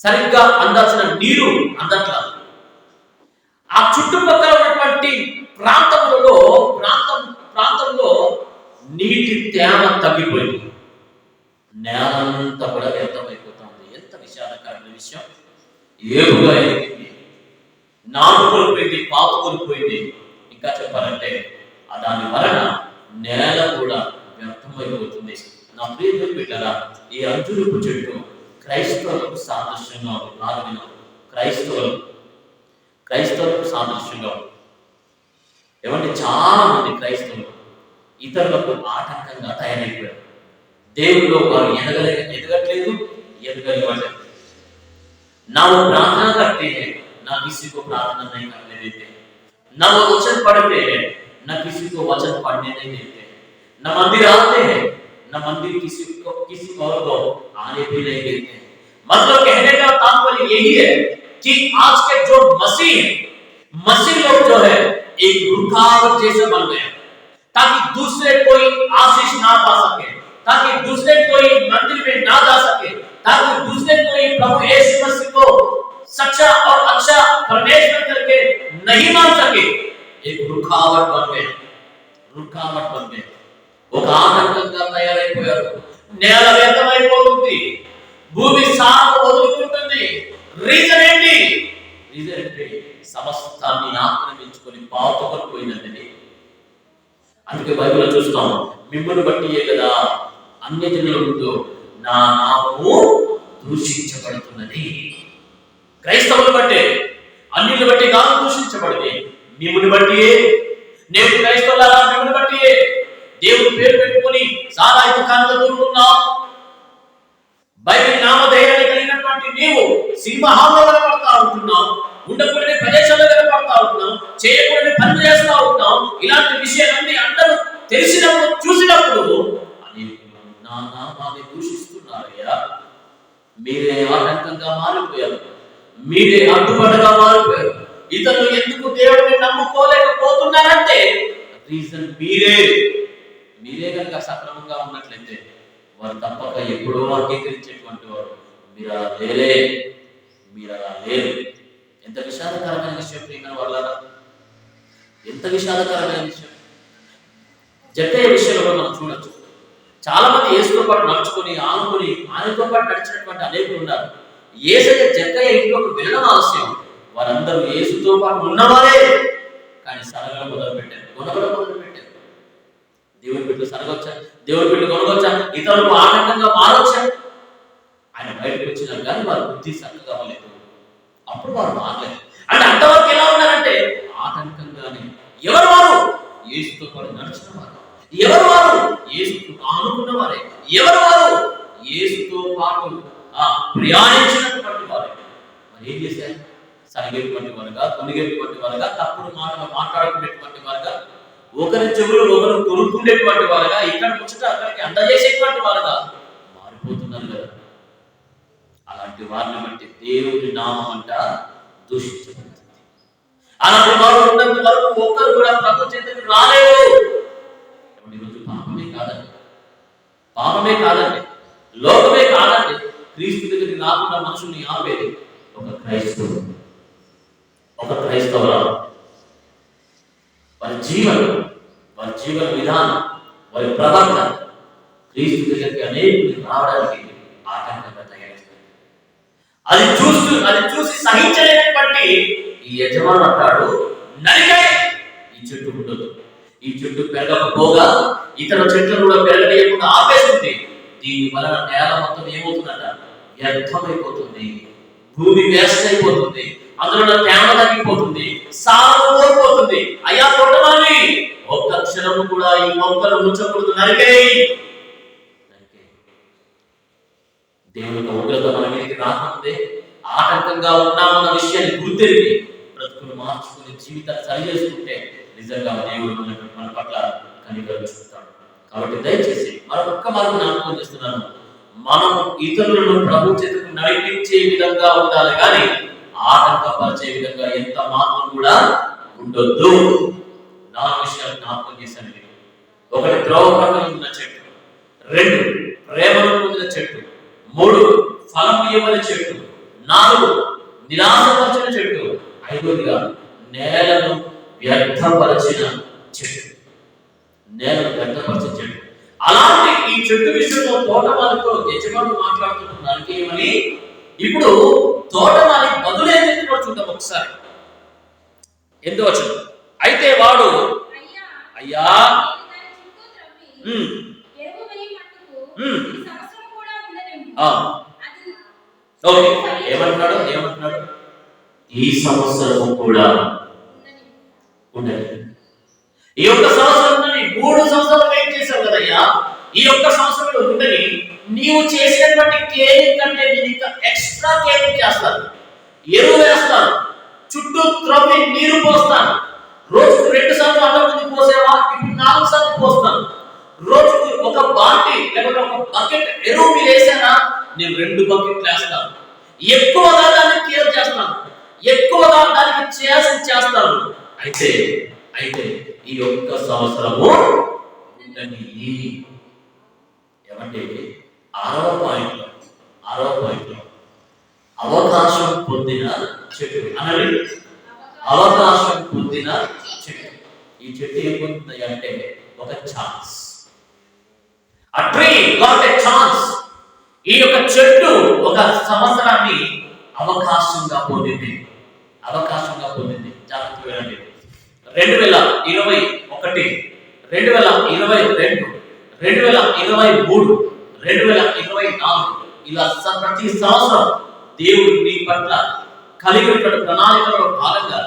సరిగ్గా అందాల్సిన నీరు అందట్లా. ఆ చుట్టుపక్కల ఉన్నటువంటి ప్రాంతంలో నీటి తేమ తగ్గిపోయింది, నేలంతా కూడా వ్యర్థమైపోతుంది. ఎంత విషాదకరమైన విషయం. ఏపుగా ఎదిగింది, నాటు కోల్పోయింది, పాపు కోల్పోయింది. ఇంకా చెప్పాలంటే దాని వలన నేల కూడా వ్యర్థమైపోతుంది. నా ప్రియమైన బిడ్డలారా, ఈ అంజూరపు చెట్టు క్రైస్తవులకు సాదృశ్యంగా ఉంది. క్రైస్తవులకు సాదృశ్యంగా ఉంది. ఏమంటే చాలా మంది క్రైస్తవులు ఇతరులకు ఆటంకంగా తయారైపోయారు. దేవుల్లో వారు ఎదగట్లేదు, ఎదగలేవాళ్ళు. ना वो प्रार्थना करते हैं, ना किसी को प्रार्थना नहीं करने देते, ना वो वचन पढ़ते हैं, ना किसी को वचन पढ़ने नहीं देते, ना मंदिर आते हैं, ना मंदिर किसी और को आने भी नहीं देते। मतलब कहने का तात्पर्य यही है कि आज के जो मसीह लोग जो है एक रुकावट जैसे बन गए, ताकि दूसरे कोई आशीष ना पा सके, ताकि दूसरे कोई मंदिर में ना जा सके, ताकि दूसरे कोई प्रभु यीशु मसीह को सच्चा और अच्छा परमेश्वर करके नहीं मान सके। एक रुकावट बन गए, ఒక ఆనందంగా తయారైపోయారు. నేల వ్యర్థమైపోతుంది, భూమి సారం వదులుకుంటుంది. రీజన్ ఏంటి? సమస్తాన్ని ఆక్రమించుకొని పాతుకొనిపోయినది. అందుకే బైబిల్లో చూస్తాం, మిమ్మల్ని బట్టియే కదా అన్య జనుల ముందు నా నామము దూషించబడుతున్నది. క్రైస్తవులు బట్టే, అన్యులను బట్టి కాదు దూషించబడింది, మిమ్మల్ని బట్టియే. నేను క్రైస్తవులారా మిమ్మల్ని బట్టియే దేవుని పేరు పెట్టుకొని సారాయి దుకాణంలో దూరుతున్నావు. బైబిల్ నామధేయాన్ని కలిగినటువంటి నీవు సినిమా హాల్లో కనపడతా ఉంటున్నావు, ఉండకూడని ప్రదేశాల్లో కనపడతా ఉంటున్నావు, చేయకూడని పనులు చేస్తా ఉంటున్నావు. ఇలాంటి విషయాలన్నీ అందరూ తెలిసినప్పుడు చూసినప్పుడు నా నామాన్ని దూషిస్తున్నారయ్యా. మీరే ఆటంకంగా మారిపోయారు, మీరే అడ్డుపడగా మారిపోయారు. ఇతరులు ఎందుకు దేవుడిని నమ్ముకోలేకపోతున్నారంటే రీజన్ మీరే కనుక సక్రమంగా ఉన్నట్లయితే వారు తప్పక ఎప్పుడో అంగీకరించేటువంటి వారు. మీరు అలా లేరు. ఎంత విషాదకరమైన విషయం ప్రియమైన వాళ్ళారా, ఎంత విషాదకరమైన విషయం. జక్కయ్య విషయంలో మనం చూడొచ్చు. చాలా మంది యేసుతో పాటు నడుచుకొని ఆనుకొని ఆయనతో పాటు నడిచినటువంటి అనేకులు ఉన్నారు. యేసయ్య జక్కయ్య ఇంట్లోకి వెళ్ళడం ఆలస్యం. వారందరూ యేసుతో పాటు ఉన్నవారే, కానీ సరగడం మొదలుపెట్టారు, కొనగడం మొదలుపెట్టారు. దేవుని బిడ్డలు సరగొచ్చా, దేవుని బిడ్డలు కొనగొచ్చా, ఇతరులకు ఆటంకంగా మారొచ్చా. ఆయన బయటకు వచ్చినా కానీ వారి బుద్ధి చక్కగా అవ్వలేదు. అప్పుడు వారు మారలేదు. అంటే అంతవరకు ఎలా ఉన్నారంటే ఆటంకంగానే. ఎవరు వారు? యేసుతో పాటు నడిచిన వారు. ఎవరు వారు? యేసుతో ఆనుకున్న వారే. ఎవరు వారు? యేసుతో పాటు ప్రయాణించినటువంటి వారే. మరి ఏం చేశారు? సరిగేటువంటి వారుగా, కొనిగేటువంటి వారుగా, తప్పుడు మాటలు మాట్లాడుకునేటువంటి వారుగా, ఒకరి చెవులు ఒకరు కొనుక్కునేటువంటి వారుగా, ఇక్కడ ముచ్చట అక్కడికి అందజేసేటువంటి వారుగా మారిపోతున్నారు కదా. అలాంటి వారిని బట్టి దేవుని నామం అంట దూషించబడుతుంది. అలాంటి వారు ఉన్నంత వరకు ఒక్కరు కూడా ప్రభు చెంతకు రాలేదు. ఈరోజు పాపమే కాదండి, లోకమే కాదండి, క్రీస్తు దగ్గరికి రాకుండా మనుషుల్ని ఆపేది ఒక క్రైస్తవురాలు. వారి జీవన విధానం, వారి ప్రవర్తన క్రీస్తు దగ్గరికి అనేకులు రావడానికి ఆటంకంగా తయారవుతుంది. అది చూసి సహించలేనటువంటి ఈ యజమానుడు అంటాడు, నరికాయ ఈ చెట్టు ఉండదు. ఈ చెట్టు పెరగకపోగా ఇతర చెట్లు కూడా పెరగలేకుండా ఆపేస్తుంది. దీని వలన నేల మొత్తం ఏమవుతుందంట? వ్యర్థమైపోతుంది, భూమి వేస్ట్ అయిపోతుంది, అందులో తేమ తగ్గిపోతుంది, సారం కోల్పోతుంది. అయ్యా కొట్టమని ఒక్క క్షణము కూడా ఈ మొక్కలు ఉంచకూడదు, నరికేయి. దేవుని ఉగ్రత మన మీదకి రాకముందే ఆటంకంగా ఉన్నామన్న విషయాన్ని గుర్తెరిగి బ్రతుకులు మార్చుకుని జీవితాన్ని సరి చేసుకుంటే నిజంగా దేవుడు మన పట్ల కనికరించుకుంటాడు. కాబట్టి దయచేసి మరొక్క మార్గం జ్ఞాపకం చేస్తున్నాను. మనం ఇతరులను ప్రభు చేతకు నడిపించే విధంగా ఉండాలి, కానీ ఆటంకపరిచే విధంగా ఎంత మాత్రం కూడా ఉండొద్దు. 4 విషయాలు జ్ఞాపకం చేశాను. ఒకటి, త్రోవ పక్కన ఉన్న చెట్టు. 2, ప్రేమను పొందిన చెట్టు. 3, ఫలం ఇవ్వని చెట్టు. 4, నిరాశపరిచిన చెట్టు. 5గా నేలను వ్యర్థపరిచిన చెట్టు. నేలను వ్యర్థపరిచిన చెట్టు. అలాంటి ఈ చెట్టు విషయంలో తోటమాలితో యజమానులు మాట్లాడుతున్నారు ఏమని. ఇప్పుడు తోటమాలి బదులు ఏం చెప్తున్నాడో చూద్దాం ఒకసారి. 8వ వచనం. అయితే వాడు, అయ్యా ఏమంటున్నాడు? ఈ సంవత్సరం కూడా ఉండదు. ఈ యొక్క సంవత్సరం 3 సంవత్సరాలు వెయిట్ చేశావు కదయ్యా, ఈ యొక్క సంవత్సరంలో ఉండని. నీవు చేసినటువంటి కేరింగ్ కంటే నేను ఇంకా ఎక్స్ట్రా కేరింగ్ చేస్తాను. ఎరువు వేస్తాను, చుట్టూ త్రవ్వి నీరు పోస్తాను. రోజుకు 2 సార్లు అంతకుముందు పోసేవా, ఇప్పుడు 4 సార్లు పోస్తాను. రోజుకు ఒక బాల్టీ లేకపోతే ఒక బకెట్ ఎరువు మీరు వేసానా, నేను 2 బకెట్లు వేస్తాను. ఎక్కువగా దాన్ని కేర్ చేస్తాను, ఎక్కువగా దానికి చేస్తాను. అయితే ఈ ఒక్క సంవత్సరము ఉండని. ఏమంటే 6వ పాయింట్లో అవకాశం పొందిన చెట్టు అనండి. అవకాశం పొందిన చెట్టు. ఈ చెట్టు ఏం పొందుతుంది అంటే ఒక chance. A tree got a chance. ఈ యొక్క చెట్టు ఒక సంవత్సరాన్ని అవకాశంగా పొందింది. జాగ్రత్తగా వినండి. 2021, 2022, 2023, 2024 ఇలా ప్రతి సంవత్సరం దేవుడు నీ పట్ల కలిగినటువంటి ప్రణాళికలో భాగంగా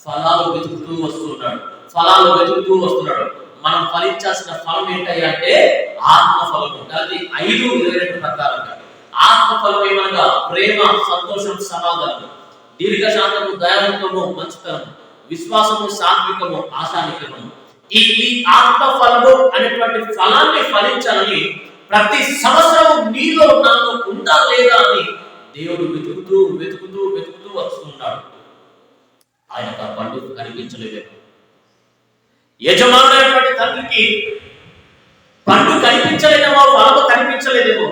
ఫలాలు వెతుకుతూ వస్తున్నాడు. మనం ఫలించాల్సిన ఫలం ఏంటంటే ఆత్మ ఫలము. అది 5:22 ప్రకారంగా ఆత్మ ఫలం ఏమనగా ప్రేమ, సంతోషం, సమాధానం, దీర్ఘశాంతము, దయాళుత్వము, మంచితనము, విశ్వాసము, సాత్వికము, ఆశానికము. ఈ ఆత్మ ఫలము అనేటువంటి ఫలాన్ని ఫలించాలని ప్రతి సంవత్సరం నీలో నాలో ఉందా లేదా అని దేవుడు వెతుకుతూ వస్తున్నాడు. ఆయన పండు కనిపించలేదేమో. యజమానుడైనటువంటి తండ్రికి పండు కనిపించలేదేమో, ఫలము కనిపించలేదేమో.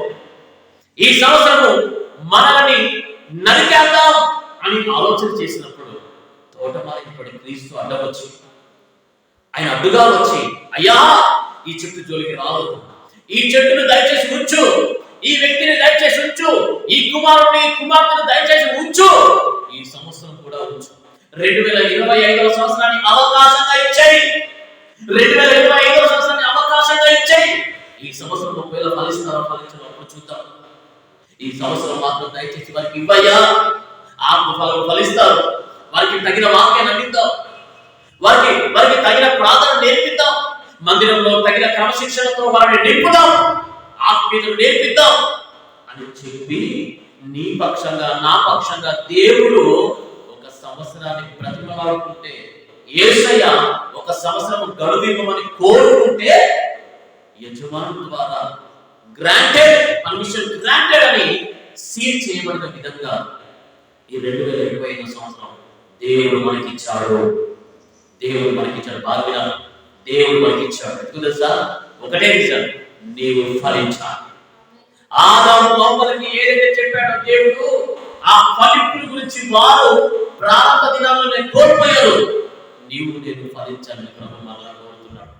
ఈ సంవత్సరము మనల్ని నరికేద్దాం అని ఆలోచన చేసినప్పుడు తోటమాలినటువంటి క్రీస్తు అడ్డవచ్చు. ఆయన అడ్డుగా వచ్చి, అయ్యా ఈ చెట్టు జోలికి రావద్దు, ఈ చెట్టును దయచేసి ఉంచు, ఈ వ్యక్తిని దయచేసి ఉంచు, ఈ కుమార్తెను దయచేసి ఉంచు, ఈ సంవత్సరం కూడా ఉంచు. 2025వ సంవత్సరాన్ని అవకాశంగా ఇచ్చాయి. 2025వ సంవత్సరాన్ని అవకాశంగా ఇచ్చాయి. ఈ సంవత్సరం ఒకవేళ ఫలించడం చూద్దాం. ఈ సంవత్సరం మాత్రం దయచేసి వారికి ఇవ్వయ్యా. ఆత్మఫలం ఫలిస్తారు. వారికి తగిన వాక్యాన్ని అందిద్దాం, వారికి తగిన ప్రార్థన నేర్పిద్దాం, మందిరంలో తగిన క్రమశిక్షణతో వారిని నింపుదాం, ఆత్మీయతను నేర్పిద్దాం అని చెప్పి నీ పక్షంగా నా పక్షంగా దేవుడు ఒక సంవత్సరానికి బ్రతిమలాడుకుంటే, యేసయ్య ఒక సంవత్సరం గడువు ఇవ్వమని కోరుకుంటే యజమాను ద్వారా పర్మిషన్ గ్రాంటెడ్ అని సీల్ చేయబడిన విధంగా ఈ 2025 సంవత్సరం దేవుడు మనకిచ్చాడు. బాగా దేవుడు మనకిచ్చాడు. తెలుసా, ఒకటే రీజన్, నీవు ఫలించాలి. ఆదాము అవ్వలకి ఏదైతే చెప్పాడో దేవుడు, ఆ ఫలింపుల గురించి వారు ప్రారంభ దినాల్లోనే కోల్పోయారు. నేను ఫలించాలని ప్రభు మరలా కోరుతున్నాడు.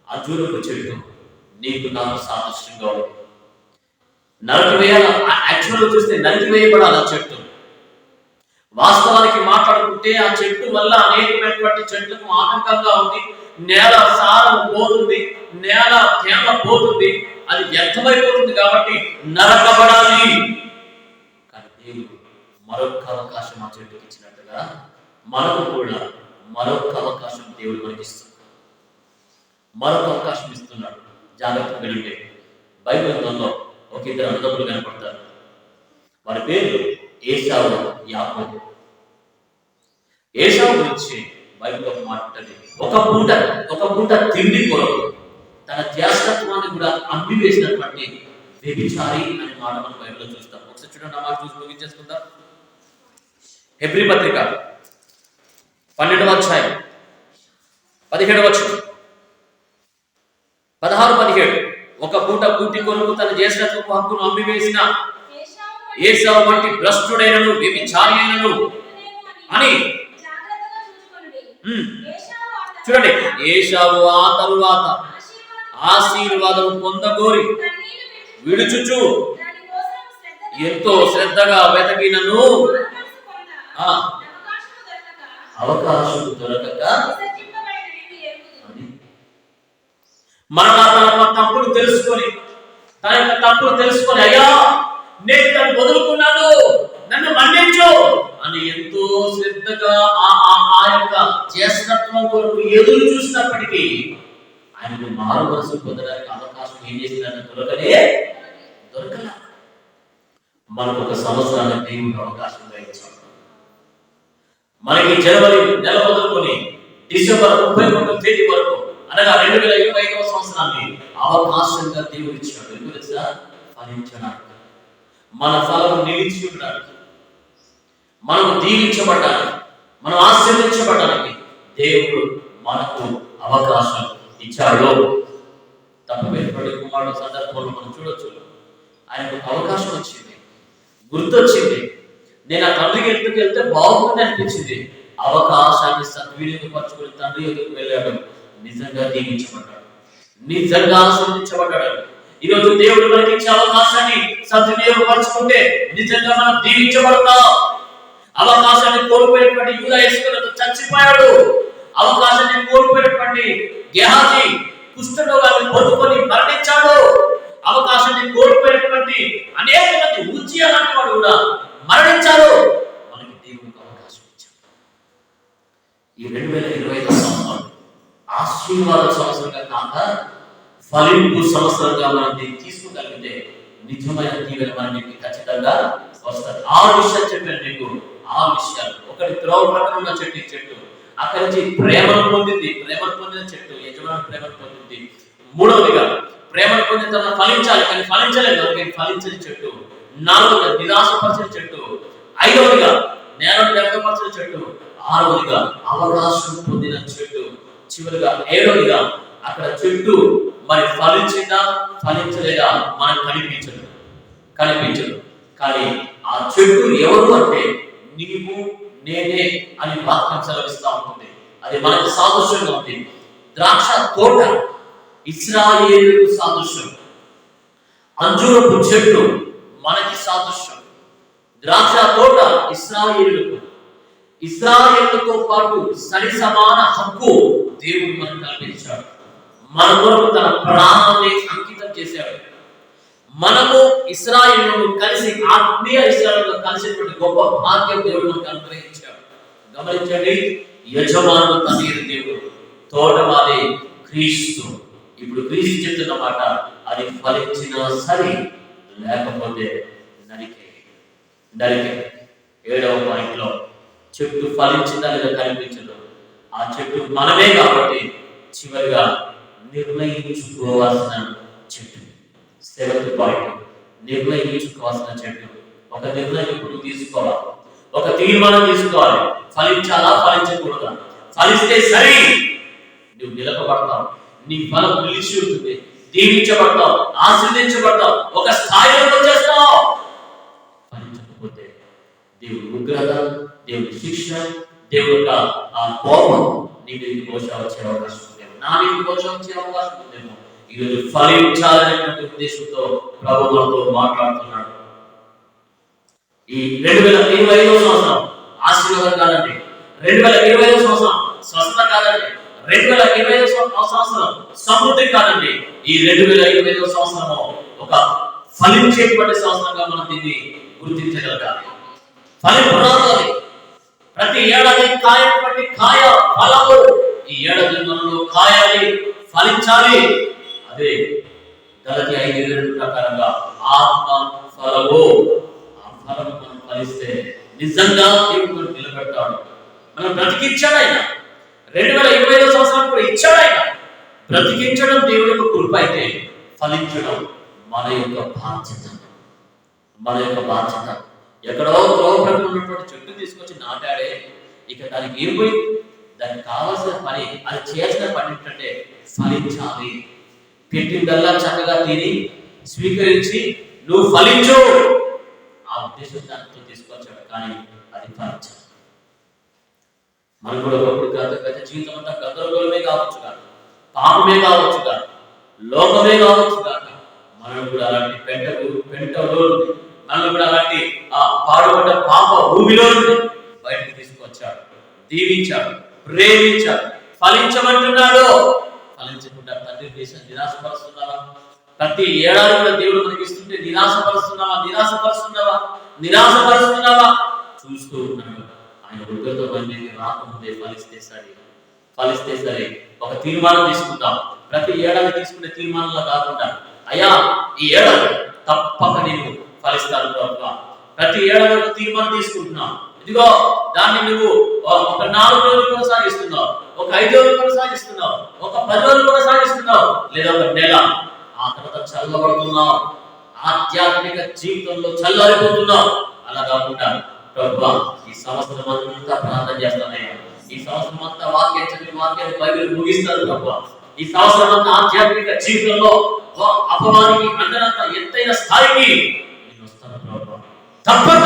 అర్జునుడు చెట్టు నీకు నాకు సాదృశ్యంగా ఉంది. యాక్చువల్గా చూస్తే నరికివేయబడాలి ఆ చెట్టు. వాస్తవానికి మాట్లాడుకుంటే ఆ చెట్టు వల్ల అనేకమైనటువంటి చెట్లకు ఆటంకంగా ఉంది. నేల సారం పోతుంది, నేల తేమ పోతుంది, అది వ్యర్థమైపోతుంది. కాబట్టి నరకబడాలి. కానీ దేవుడు మరొక అవకాశం ఆ చెట్టుకి ఇచ్చినట్టుగా మనకు కూడా మరొక అవకాశం దేవుడు మనకిస్తున్నాడు. మరొక అవకాశం ఇస్తున్నాడు. జాగ్రత్తగా వెళ్తే బైబిల్ గ్రంథంలో ఒక 2 అన్నదమ్ములు కనపడతారు. వారి పేర్లు ఏశావు, యాకోబు. ఏశావు గురించి బైబిల్ ఒక మాట ఉంటుంది. ఒక పూట తిండి కొరకు తన జ్యేష్ఠత్వాన్ని కూడా అమ్మివేసినటువంటి వ్యభిచారి అనే మాట మనం బైబిల్లో చూస్తాం. ఒకసారి చూడండి, ఆ మాట చూసి ముగించేసుకుందాం. హెబ్రీ పత్రిక 12వ అధ్యాయం 17వ వచనం, 16-17. ఒక పూట కూటి కొరకు తన జ్యేష్ఠత్వపు హక్కును అమ్మివేసిన ఏశావు వంటి భ్రష్టుడైనను వ్యభిచారి అయినను అని చూడండి. ఏశావు ఆ తరువాత ఆశీర్వాదం పొందగోరి విడుచుచు ఎంతో శ్రద్ధగా వెతకినను అవకాశం దొరకక మరలా తన తప్పులు తెలుసుకొని అయ్యా నేను తను వదులుకున్నాను, నన్ను మన్నించు అని ఎంతో శ్రద్ధగా ఆ యొక్క జ్యేష్ఠత్వం కొరకు ఎదురు చూసినప్పటికీ ఆయనకు మారు మనసు పొందడానికి అవకాశం ఏం చేసిందని దొరకల. మనకు ఒక సంవత్సరానికి దేవుడు అవకాశంగా ఇచ్చాడు. మనకి జనవరి నెల మొదలుకొని డిసెంబర్ 31వ తేదీ వరకు అనగా 2025వ సంవత్సరాన్ని అవకాశంగా దేవుడు ఇచ్చాడు. ఎందుకు తెలుసా? ఫలించడానికి, మన ఫలము నిలిచి ఉండడానికి, మనము దీవించబడడానికి, మనం ఆశీర్వదించబడడానికి దేవుడు మనకు అవకాశం ఇచ్చాడు. తప్పేటువంటి కుమారుడు సందర్భంలో మనం చూడొచ్చు, ఆయనకు అవకాశం వచ్చింది, గుర్తొచ్చింది, నేను ఆ తండ్రికి ఎత్తుకు వెళ్తే బాగుంటుంది అనిపించింది. అవకాశాన్ని సద్వినియోగపరచుకుని తండ్రి ఎదుగు వెళ్ళాడు. నిజంగా దీవించబడ్డాడు, నిజంగా ఆశీర్వదించబడ్డాడు. ఈరోజు దేవుడు మనకి ఇచ్చే అవకాశాన్ని సద్వినియోగపరచుకుంటే నిజంగా మనం దీవించబడతాం. అవకాశాన్ని కోల్పోయినటువంటి యూదా ఇస్కరియోతు చచ్చిపోయాడు. అవకాశాన్ని కోల్పోయినటువంటి గెహాజీ కుష్ఠరోగాన్ని పొందుకొని మరణించాడు. అవకాశాన్ని కోల్పోయినటువంటి అనేక మంది ఉజ్జియా లాంటి వాడు కూడా మరణించారు. మనకి దేవునికి అవకాశం ఇచ్చాడు. ఈ 2025 సంవత్సరం ఆశీర్వాద సంవత్సరంగా కాక ఫలింపు సంవత్సరంగా మనం దీన్ని తీసుకోగలిగితే నిజమైన దీవెన మనకి ఖచ్చితంగా వస్తుంది. ఆ విషయాలు చెప్పాను మీకు. ఆ విషయాలు ఒకటి త్రోవ ప్రకారం ఉన్న చెట్టు అక్కడి నుంచి ప్రేమను పొందింది, ప్రేమను పొందిన చెట్టు యజమాని ప్రేమను పొందింది. మూడవదిగా ప్రేమను పొందిన తన ఫలించాలి, కానీ ఫలించలేదు, అందుకని ఫలించని చెట్టు. నాలుగవదిగా నిరాశపరిచిన చెట్టు. ఐదవదిగా నేలను వ్యక్తపరిచిన చెట్టు. ఆరవదిగా అవకాశం పొందిన చెట్టు. చివరిగా ఏడవదిగా అక్కడ చెట్టు మరి ఫలించిందా ఫలించలేదా మనకు కనిపించదు. కానీ ఆ చెట్టు ఎవరు అంటే నీవు నేనే అని వాక్యం సెలవిస్తా ఉంటుంది. అది మనకు సాదృశ్యంగా ఉంది. ద్రాక్ష తోట ఇశ్రాయేలుకు సాదృశ్యం, అంజూరపు చెట్టు మనకి సాదృశ్యం. ద్రాక్ష తోట ఇశ్రాయేలుతో పాటు సరి సమాన హక్కు దేవుడు మనకు కల్పించాడు. మన కొరకు తన ప్రాణాన్ని అంకితం చేశాడు. మనము ఇశ్రాయేలును కలిసి ఆత్మీయ ఇశ్రాయేలుతో కలిసినటువంటి గొప్ప భాగ్యం దేవుడు మనకు అనుగ్రహించాడు. గమనించండి, యజమానుడు తండ్రి దేవుడు, తోటమాలి క్రీస్తు. ఇప్పుడు క్రీస్తు చెప్తున్న మాట, అది ఫలించినా సరే లేకపోతే నరికే. 7వ పాయింట్లో చెట్టు ఫలించిందా లేదా కనిపించదు. ఆ చెట్టు మనమే కాబట్టి చివరిగా నిర్ణయించుకోవాల్సిన చెట్టు. 7th పాయింట్, నిర్ణయించుకోవాల్సిన చెట్టు. ఒక నిర్ణయం ఇప్పుడు తీసుకోవాలి, ఒక తీర్మానం తీసుకోవాలి. ఫలించాలా ఫలించకూడదా? ఫలిస్తే సరే నువ్వు నిలబడతావు, నీ ఫలం నిలిచి ఉంటుంది, దీవించబడతావు, ఆశీర్వదించబడతావు, ఒక స్థాయిలోకి వచ్చేస్తావు. ఫలించకపోతే దేవుడి ఉగ్రత, దేవుడి శిక్ష, దేవుడి యొక్క ఆ కోపం నీ మీదకి దోష వచ్చే అవకాశం ఉందేమో, నా మీదకి దోష వచ్చే అవకాశం ఉందేమో. ఈరోజు ఫలించాలనేటువంటి ఉద్దేశంతో ప్రభు మనతో మాట్లాడుతున్నాడు. ఈ 2025వ సంవత్సరం ఆశీర్వాదం కాదండి, 2025వ సంవత్సరం స్వస్థత కాదండి, 2025వ సంవత్సరం సమృద్ధి కాదండి. ఈ 2025వ సంవత్సరము ఒక ఫలించేటువంటి సంవత్సరంగా మనం దీన్ని గుర్తించగలగాలి. ఫలింపురాలి. ప్రతి ఏడాది కాయటువంటి కాయ ఫలము ఈ ఏడాది మనలో కాయాలి, ఫలించాలి. అదే గలతీ 5:2 ప్రకారంగా ఆత్మ ఫలము. ఆ ఫలము మనం ఫలిస్తే నిజంగా దేవుడు మనకు నిలబెడతాడు. మనం బ్రతికించాడు ఆయన. 2025వ సంవత్సరం కూడా ఇచ్చాడు ఆయన. బ్రతికించడం దేవుడి యొక్క కృప అయితే ఫలించడం మన యొక్క బాధ్యత. మన యొక్క బాధ్యత. ఎక్కడో త్రోవ ప్రక్కన ఉన్నటువంటి చెట్టు తీసుకొచ్చి నాటాడే, ఇక దానికి ఏం పోయి, దానికి కావాల్సిన పని, అది చేయాల్సిన పని ఏంటంటే ఫలించాలి. పెట్టిందల్లా చక్కగా తిని స్వీకరించి నువ్వు ఫలించు, ఆ ఉద్దేశం దాంతో తీసుకొచ్చాడు. కానీ అది ఫలించాలి. మనం కూడా ఒకప్పుడు గత జీవితం అంతా గందరగోళమే కావచ్చు కాదు, పాపమే కావచ్చు కాదు, లోకమే కావచ్చు కాదు, మనం కూడా అలాంటి పెంటలో మనం కూడా అలాంటి ఆ పాడుపడ్డ పాప భూమిలో నుండి బయటకు తీసుకొచ్చాడు, దీవించాడు, ప్రేమించాడు, ఫలించమంటున్నాడు. ఫలించకుండా తండ్రి దేశం నిరాశపరుస్తున్నావా? ప్రతి ఏడాది కూడా దేవుడు మనకి ఇస్తుంటే నిరాశపరుస్తున్నావా చూస్తూ ఉన్నాడు. ఆయన ఉగ్రతో మళ్ళీ రాకముందే ఫలిస్తే సరే ఒక తీర్మానం తీసుకుంటాం. ప్రతి ఏడాది తీసుకునే తీర్మానంలో కాకుండా, అయ్యా ఈ ఏడాది తప్పక నేను ఫలిస్తాను ప్రభువా. ప్రతి ఏడాది ఒక తీర్మానం తీసుకుంటున్నావు. ఇదిగో దాన్ని నువ్వు ఒక 4 రోజులు కొనసాగిస్తున్నావు, ఒక 5 రోజులు కొనసాగిస్తున్నావు, ఒక 10 రోజులు కొనసాగిస్తున్నావు, లేదా ఒక నెల. ఆ తర్వాత చల్లబడుతున్నావు, ఆధ్యాత్మిక జీవితంలో చల్లారిపోతున్నావు. అలా కాకుండా ప్రభువా ఈ సంవత్సరం అంతా ప్రార్థన చేస్తానయ్యా, ఈ సంవత్సరం అంతా వాక్యాన్ని బైబిల్ ముగిస్తాను ప్రభువా, ఈ సంవత్సరం అంతా ఆధ్యాత్మిక జీవితంలో అపవాదికి అందరంత ఎత్తైన స్థాయికి నేను వస్తాను ప్రభువా, తప్పక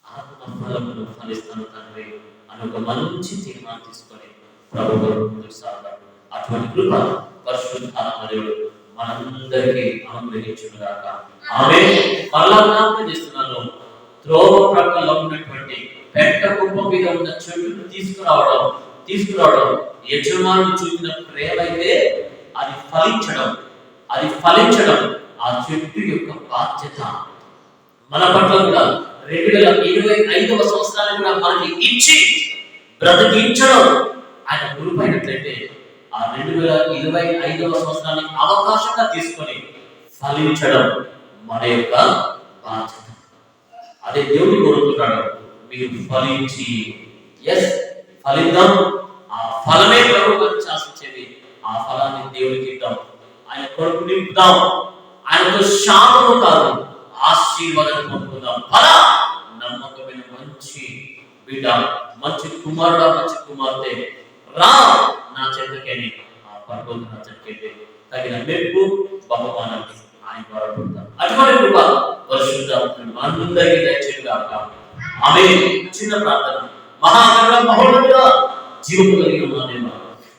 ఆత్మఫలమును ఫలిస్తాను తండ్రి అని ఒక మంచి తీర్మానం తీసుకొని ప్రభువు ముందుకు సాగాడు. అటువంటి కృప పరిశుద్ధాత్మ దేవుడు మనందరికీ అనుగ్రహించుగాక. ఆమేన్. మరలా జ్ఞాపకం చేస్తున్నాను, త్రోవ ప్రక్కలో ఉన్నటువంటి పెంట కుప్ప మీద ఉన్న చెట్టును తీసుకురావడం యజమానుడు చూపిన ప్రేమ అయితే అది ఫలించడం ఆ చెట్టు యొక్క బాధ్యత. మన పట్ల కూడా 2025వ సంవత్సరాన్ని కూడా మనకి ఇచ్చి బ్రతికించడం ఆయన గురుపైనట్లయితే, ఆ 2025వ సంవత్సరాన్ని అవకాశంగా తీసుకొని ఫలించడం మన యొక్క బాధ్యత. అదే దేవుని కోరుతున్నాడు, మీరు ఫలించి ఫలిద్దాం. ఆ ఫలమే ప్రభువు శాసించేది. ఆ ఫలాన్ని దేవునికి ఇద్దాం, ఆయన కొరకు నింపుదాం. ఆయనతో శాపము కాదు, ఆశీర్వాదం పొందుకుందాం. ఫలా నమ్మకమైన మంచి బిడ్డ, మంచి కుమారుడు, మంచి కుమార్తె రా నా చెంతకేని, ఆ పర్వతం నా చెంతకే తగిన మెప్పు బహుమానం ఆయన ద్వారా పొందుతాం. అటువంటి కృప పరిశుద్ధాత్మ మనందరికీ దయచేయుగాక. ఆమేన్. చిన్న ప్రార్థన. మహాగణుడ మహోన్నతుడా జీవము కలిగిన మా దేవా,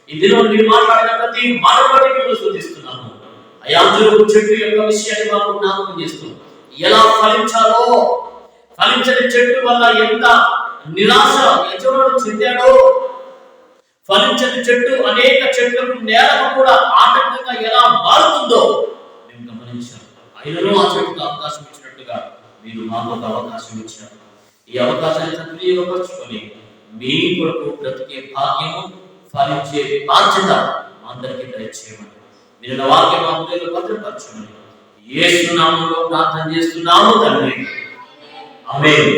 ఈ దినం మీరు మాట్లాడిన ప్రతి మానవుడిని మేము స్తుతిస్తున్నాము. అయా చెట్టు యొక్క విషయాన్ని మాకు జ్ఞాపకం చేస్తూ, ఎలా ఫలించాలో, ఫలించని చెట్టు వల్ల ఎంత నిరాశ యజమానుడు చెందాడో, ఫలించని చెట్టు అనేక చెట్లకు నేలకు కూడా ఆటంకంగా ఎలా మారుతుందో మేము గమనించాం. అయినను ఆ చెట్టుకు అవకాశం ఇచ్చినట్టుగా మీరు మాకు ఒక అవకాశం ఇచ్చారు. ఈ అవకాశాన్ని సద్వినియోగపరచుకొని మీ కొరకు బ్రతికే భాగ్యము, ఫలించే బాధ్యత మా అందరికీ దయచేయమని, మీరు వాక్యం మా హృదయంలో భద్రపరచమని యేసు నామములో ప్రార్థన చేస్తున్నాము తండ్రి. ఆమేన్.